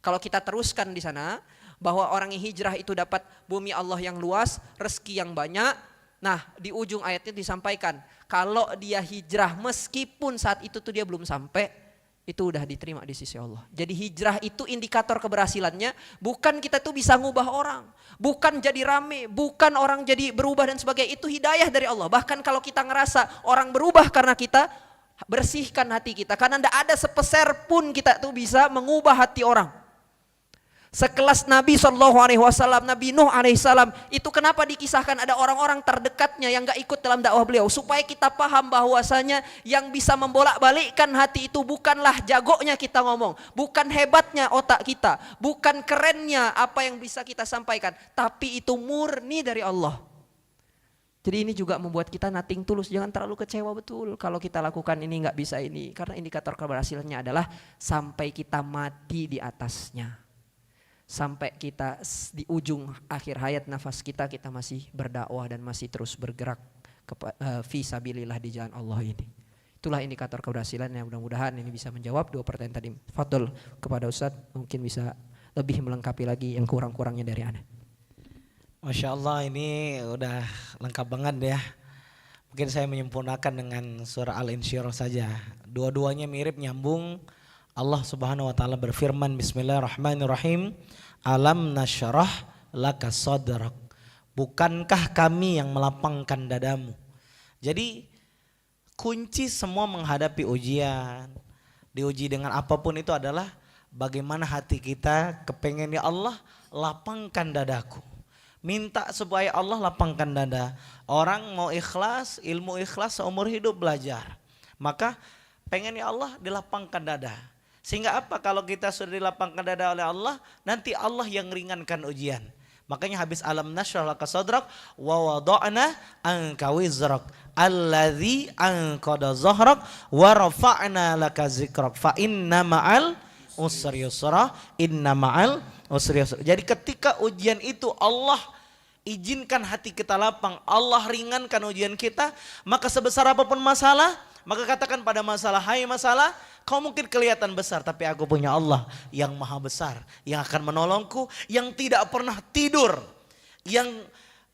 Kalau kita teruskan di sana, bahwa orang yang hijrah itu dapat bumi Allah yang luas, rezeki yang banyak. Nah, di ujung ayat itu disampaikan, kalau dia hijrah meskipun saat itu tuh dia belum sampai, itu udah diterima di sisi Allah. Jadi hijrah itu indikator keberhasilannya, bukan kita tuh bisa ngubah orang, bukan jadi rame, bukan orang jadi berubah dan sebagainya, itu hidayah dari Allah. Bahkan kalau kita ngerasa orang berubah karena kita, bersihkan hati kita, karena tidak ada sepeser pun kita tuh bisa mengubah hati orang. Sekelas Nabi SAW, Nabi Nuh alaihissalam, itu kenapa dikisahkan ada orang-orang terdekatnya yang gak ikut dalam dakwah beliau, supaya kita paham bahwasanya yang bisa membolak-balikkan hati itu bukanlah jagonya kita ngomong, bukan hebatnya otak kita, bukan kerennya apa yang bisa kita sampaikan, tapi itu murni dari Allah. Jadi ini juga membuat kita nothing tulus, jangan terlalu kecewa betul kalau kita lakukan ini gak bisa ini, karena indikator keberhasilannya adalah sampai kita mati di atasnya. Sampai kita di ujung akhir hayat nafas kita masih berdakwah dan masih terus bergerak fi sabilillah di jalan Allah ini. Itulah indikator keberhasilan yang mudah-mudahan ini bisa menjawab dua pertanyaan tadi. Fadol kepada Ustadz, mungkin bisa lebih melengkapi lagi yang kurang-kurangnya dari Anda. Masya Allah, ini udah lengkap banget ya. Mungkin saya menyempurnakan dengan surah Al-Insyirah saja. Dua-duanya mirip, nyambung. Allah Subhanahu wa taala berfirman, Bismillahirrahmanirrahim, alam nasyrah laka sadrak. Bukankah kami yang melapangkan dadamu? Jadi kunci semua menghadapi ujian, diuji dengan apapun itu adalah bagaimana hati kita kepengen, ya Allah lapangkan dadaku. Minta supaya Allah lapangkan dada. Orang mau ikhlas, ilmu ikhlas seumur hidup belajar. Maka pengen, ya Allah dilapangkan dada. Sehingga apa, kalau kita sudah dilapangkan dada oleh Allah, nanti Allah yang ringankan ujian. Makanya habis alam nasyrah laka sadrak wa wada'na anka wizrak alladzi anqada zahrak wa rafa'na laka zikrak fa inna ma'al usri yusra, inna ma'al usri yusra. Jadi ketika ujian itu Allah izinkan hati kita lapang, Allah ringankan ujian kita, maka sebesar apapun masalah, maka katakan pada masalah, hai masalah, kau mungkin kelihatan besar, tapi aku punya Allah yang maha besar, yang akan menolongku, yang tidak pernah tidur, yang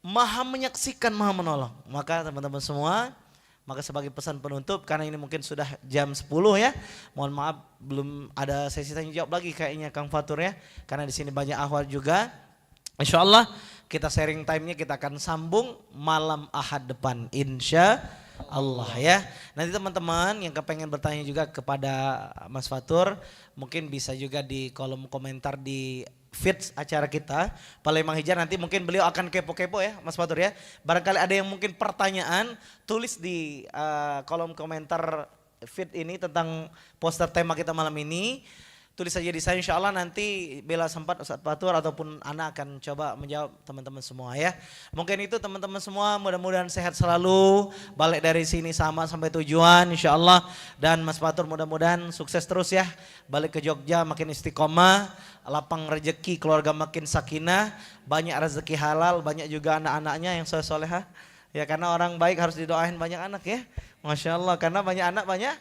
maha menyaksikan, maha menolong. Maka teman-teman semua, maka sebagai pesan penutup, karena ini mungkin sudah jam 10 ya, mohon maaf belum ada sesi tanya jawab lagi kayaknya Kang Fatur ya, karena di sini banyak ahwal juga. Insya Allah kita sharing time-nya kita akan sambung malam Ahad depan, insya Allah ya. Nanti teman-teman yang kepengen bertanya juga kepada Mas Fatur, mungkin bisa juga di kolom komentar di feed acara kita Palembang Hijrah. Nanti mungkin beliau akan kepo-kepo ya Mas Fatur ya. Barangkali ada yang mungkin pertanyaan, tulis di kolom komentar feed ini tentang poster tema kita malam ini. Tulis saja di saya, insya Allah nanti bila sempat Ustadz Fatur ataupun Ana akan coba menjawab teman-teman semua ya. Mungkin itu teman-teman semua, mudah-mudahan sehat selalu, balik dari sini sama sampai tujuan insya Allah. Dan Mas Fatur mudah-mudahan sukses terus ya, balik ke Jogja makin istiqomah, lapang rezeki, keluarga makin sakinah, banyak rezeki halal, banyak juga anak-anaknya yang soleh-solehah. Ya karena orang baik harus didoain banyak anak ya, Masya Allah, karena banyak anak banyak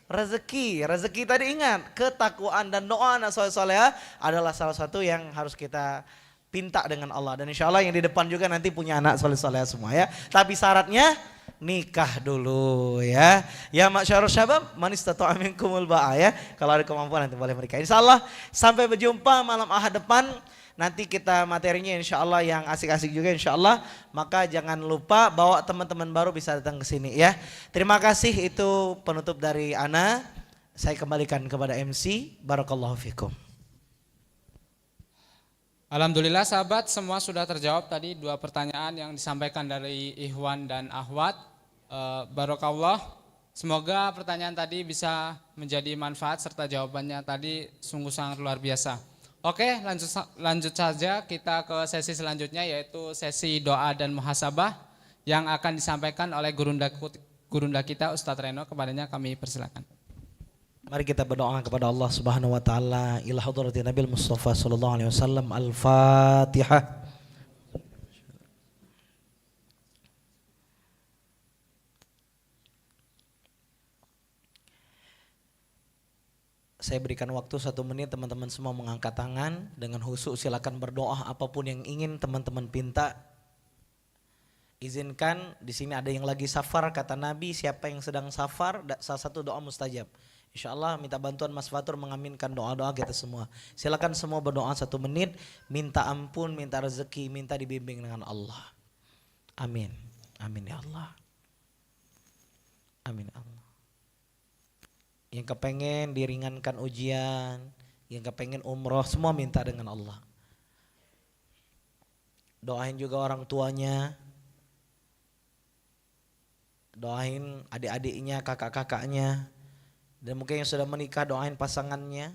rezeki. Rezeki tadi ingat, ketakwaan dan doa anak soleh-soleh adalah salah satu yang harus kita pinta dengan Allah. Dan insya Allah yang di depan juga nanti punya anak soleh-soleh semua ya. Tapi syaratnya nikah dulu ya. Ya masyarul syabab, man istata'a minkumul ba'a ya. Kalau ada kemampuan nanti boleh menikah. Insya Allah sampai berjumpa malam Ahad depan nanti kita materinya insya Allah yang asik-asik juga insya Allah. Maka jangan lupa bawa teman-teman baru bisa datang ke sini ya. Terima kasih, itu penutup dari Ana. Saya kembalikan kepada MC. Barakallahu fikum. Alhamdulillah sahabat, semua sudah terjawab tadi 2 pertanyaan yang disampaikan dari Ikhwan dan Akhwat. Barakallah. Semoga pertanyaan tadi bisa menjadi manfaat serta jawabannya tadi sungguh sangat luar biasa. Oke, lanjut saja kita ke sesi selanjutnya, yaitu sesi doa dan muhasabah yang akan disampaikan oleh gurunda kita Ustadz Reno. Kepadanya kami persilakan. Mari kita berdoa kepada Allah Subhanahu wa taala. Ila hadratin Nabil Mustafa sallallahu alaihi wasallam. Al-Fatihah. Saya berikan waktu 1 menit, teman-teman semua mengangkat tangan dengan khusyuk, silakan berdoa apapun yang ingin teman-teman pinta. Izinkan, di sini ada yang lagi safar, kata Nabi, siapa yang sedang safar, salah satu doa mustajab. Insya Allah minta bantuan Mas Fatur mengaminkan doa-doa kita semua. Silakan semua berdoa 1 menit, minta ampun, minta rezeki, minta dibimbing dengan Allah. Amin. Amin ya Allah. Amin ya Allah. Yang kepengen diringankan ujian, yang kepengen umroh, semua minta dengan Allah. Doain juga orang tuanya, doain adik-adiknya, kakak-kakaknya, dan mungkin yang sudah menikah doain pasangannya.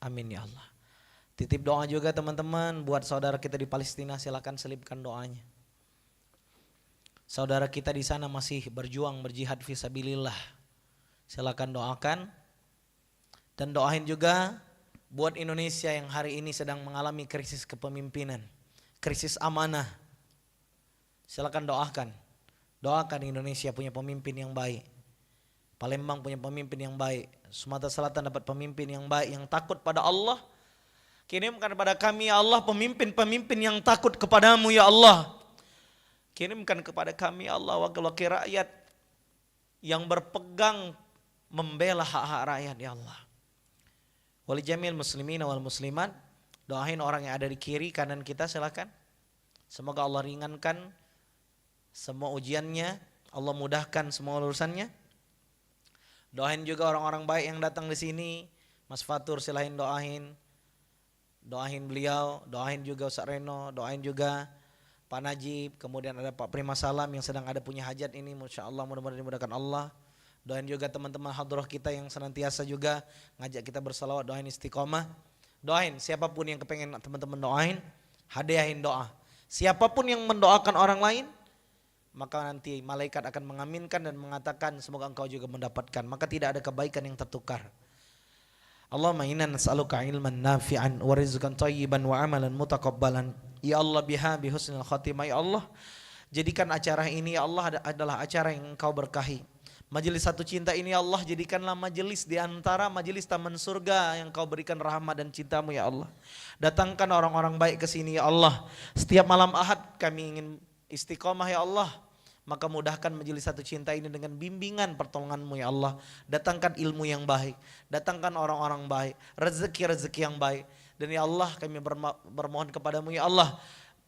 Amin ya Allah. Titip doa juga teman-teman buat saudara kita di Palestina, silakan selipkan doanya. Saudara kita di sana masih berjuang berjihad fisabilillah. Silakan doakan. Dan doain juga buat Indonesia yang hari ini sedang mengalami krisis kepemimpinan, krisis amanah. Silakan doakan. Doakan Indonesia punya pemimpin yang baik. Palembang punya pemimpin yang baik. Sumatera Selatan dapat pemimpin yang baik, yang takut pada Allah. Kirimkan kepada kami ya Allah pemimpin-pemimpin yang takut kepadamu ya Allah. Kirimkan kepada kami ya Allah wakil-wakil rakyat yang berpegang membela hak-hak rakyat ya Allah. Wali jamil muslimin wal muslimat, doain orang yang ada di kiri kanan kita silakan. Semoga Allah ringankan semua ujiannya, Allah mudahkan semua urusannya. Doain juga orang-orang baik yang datang di sini. Mas Fatur silahin doain. Doain beliau, doain juga Ustaz Reno, doain juga Pak Najib, kemudian ada Pak Prima Salam yang sedang ada punya hajat ini, Masya Allah mudah-mudahan dimudahkan Allah. Doain juga teman-teman hadrah kita yang senantiasa juga ngajak kita bersalawat, doain istiqomah. Doain siapapun yang kepengen teman-teman doain, hadiahin doa. Siapapun yang mendoakan orang lain, maka nanti malaikat akan mengaminkan dan mengatakan semoga engkau juga mendapatkan. Maka tidak ada kebaikan yang tertukar. Allahumma inna nas'aluka ilman nafi'an wa rizqan thayyiban wa amalan mutaqabbalan. Ya Allah biha bihusnil khatimah ya Allah. Jadikan acara ini ya Allah adalah acara yang engkau berkahi. Majelis Satu Cinta ini ya Allah jadikanlah majelis di antara majelis taman surga yang kau berikan rahmat dan cintamu ya Allah. Datangkan orang-orang baik ke sini ya Allah. Setiap malam Ahad kami ingin istiqomah ya Allah. Maka mudahkan majelis Satu Cinta ini dengan bimbingan pertolonganmu ya Allah. Datangkan ilmu yang baik, datangkan orang-orang baik, rezeki-rezeki yang baik. Dan ya Allah kami bermohon kepadamu ya Allah,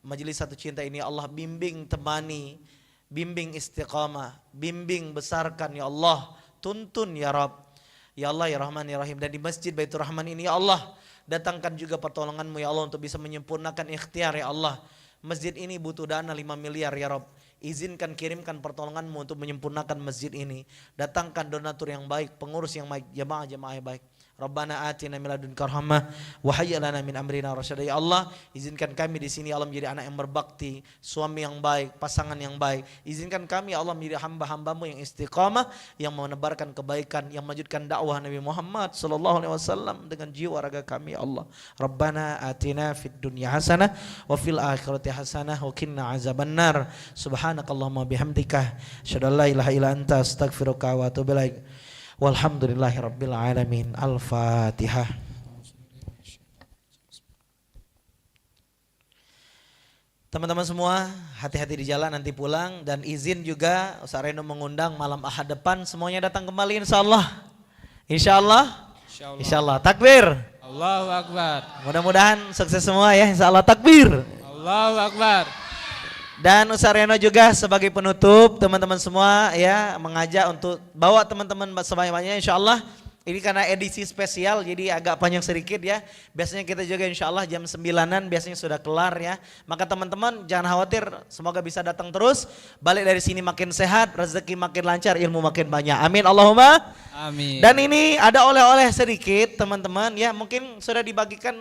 majelis Satu Cinta ini ya Allah bimbing, temani, bimbing istiqamah, bimbing besarkan ya Allah, tuntun ya Rabb. Ya Allah ya Rahman ya Rahim. Dan di Masjid Baitur Rahman ini ya Allah, datangkan juga pertolonganmu ya Allah untuk bisa menyempurnakan ikhtiar ya Allah. Masjid ini butuh dana 5 miliar ya Rabb. Izinkan kirimkan pertolonganmu untuk menyempurnakan masjid ini. Datangkan donatur yang baik, pengurus yang baik, jamaah-jamaah yang baik. Rabbana atina min ladunka rahmah wa hayyi lana min amrina rasyada. Ya Allah, izinkan kami di sini Allah menjadi anak yang berbakti, suami yang baik, pasangan yang baik. Izinkan kami Allah menjadi hamba-hambamu yang istiqamah, yang menebarkan kebaikan, yang melanjutkan dakwah Nabi Muhammad sallallahu alaihi wasallam dengan jiwa raga kami ya Allah. Rabbana atina fid dunya hasanah wa fil akhirati hasanah wa qina azabannar. Subhanakallahumma bihamdika asyhadu an la ilaha illa anta astaghfiruka wa atubu ilaik. Walhamdulillahi rabbil alamin. Al-Fatihah. Teman-teman semua hati-hati di jalan nanti pulang. Dan izin juga Ustaz Reno mengundang malam Ahad depan semuanya datang kembali insyaallah. Insyaallah. Insyaallah. Takbir. Allahu Akbar. Mudah-mudahan sukses semua ya, insya Allah takbir. Allahu Akbar. Dan Ustaz Reno juga sebagai penutup teman-teman semua ya mengajak untuk bawa teman-teman sebanyak-banyaknya insya Allah. Ini karena edisi spesial jadi agak panjang sedikit ya. Biasanya kita juga insya Allah jam 9-an biasanya sudah kelar ya. Maka teman-teman jangan khawatir, semoga bisa datang terus. Balik dari sini makin sehat, rezeki makin lancar, ilmu makin banyak. Amin Allahumma. Amin. Dan ini ada oleh-oleh sedikit teman-teman ya. Mungkin sudah dibagikan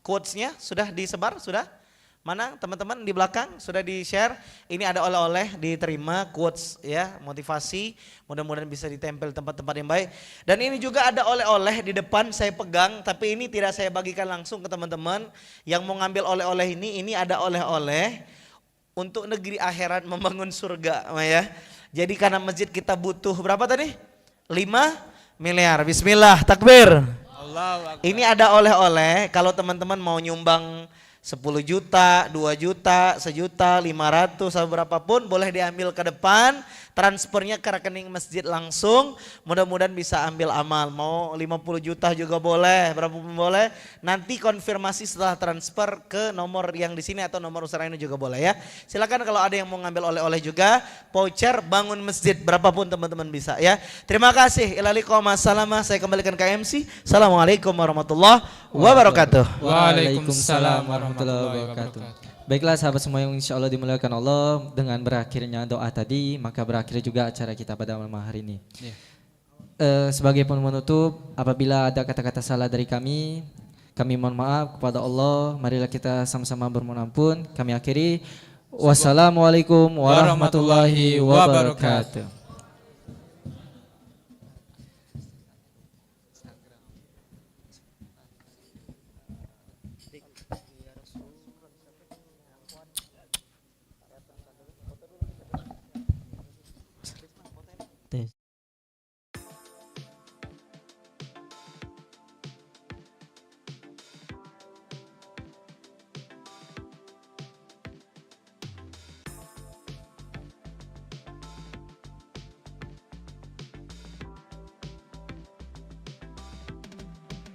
quotes-nya, sudah disebar, sudah? Mana teman-teman di belakang sudah di-share. Ini ada oleh-oleh diterima quotes ya, motivasi. Mudah-mudahan bisa ditempel tempat-tempat yang baik. Dan ini juga ada oleh-oleh di depan saya pegang, tapi ini tidak saya bagikan langsung ke teman-teman yang mau ngambil oleh-oleh ini. Ini ada oleh-oleh untuk negeri akhirat membangun surga ya. Jadi karena masjid kita butuh berapa tadi? 5 miliar. Bismillah, takbir. Allahu Akbar. Ini ada oleh-oleh kalau teman-teman mau nyumbang 10 juta, 2 juta, 1 juta, 500, berapapun boleh diambil ke depan, transfernya ke rekening masjid langsung, mudah-mudahan bisa ambil amal. Mau 50 juta juga boleh, berapapun boleh. Nanti konfirmasi setelah transfer ke nomor yang di sini atau nomor Ustaz Reno juga boleh ya. Silakan kalau ada yang mau ngambil oleh-oleh juga, voucher bangun masjid berapapun teman-teman bisa ya. Terima kasih. Saya kembalikan ke MC. Assalamualaikum warahmatullahi wabarakatuh. Waalaikumsalam warahmatullahi wabarakatuh. Baiklah sahabat semua yang insya Allah dimuliakan Allah, dengan berakhirnya doa tadi maka berakhir juga acara kita pada malam hari ini. Sebagai penutup, apabila ada kata-kata salah dari kami mohon maaf kepada Allah. Marilah kita sama-sama bermohon ampun. Kami akhiri. Wassalamualaikum warahmatullahi wabarakatuh.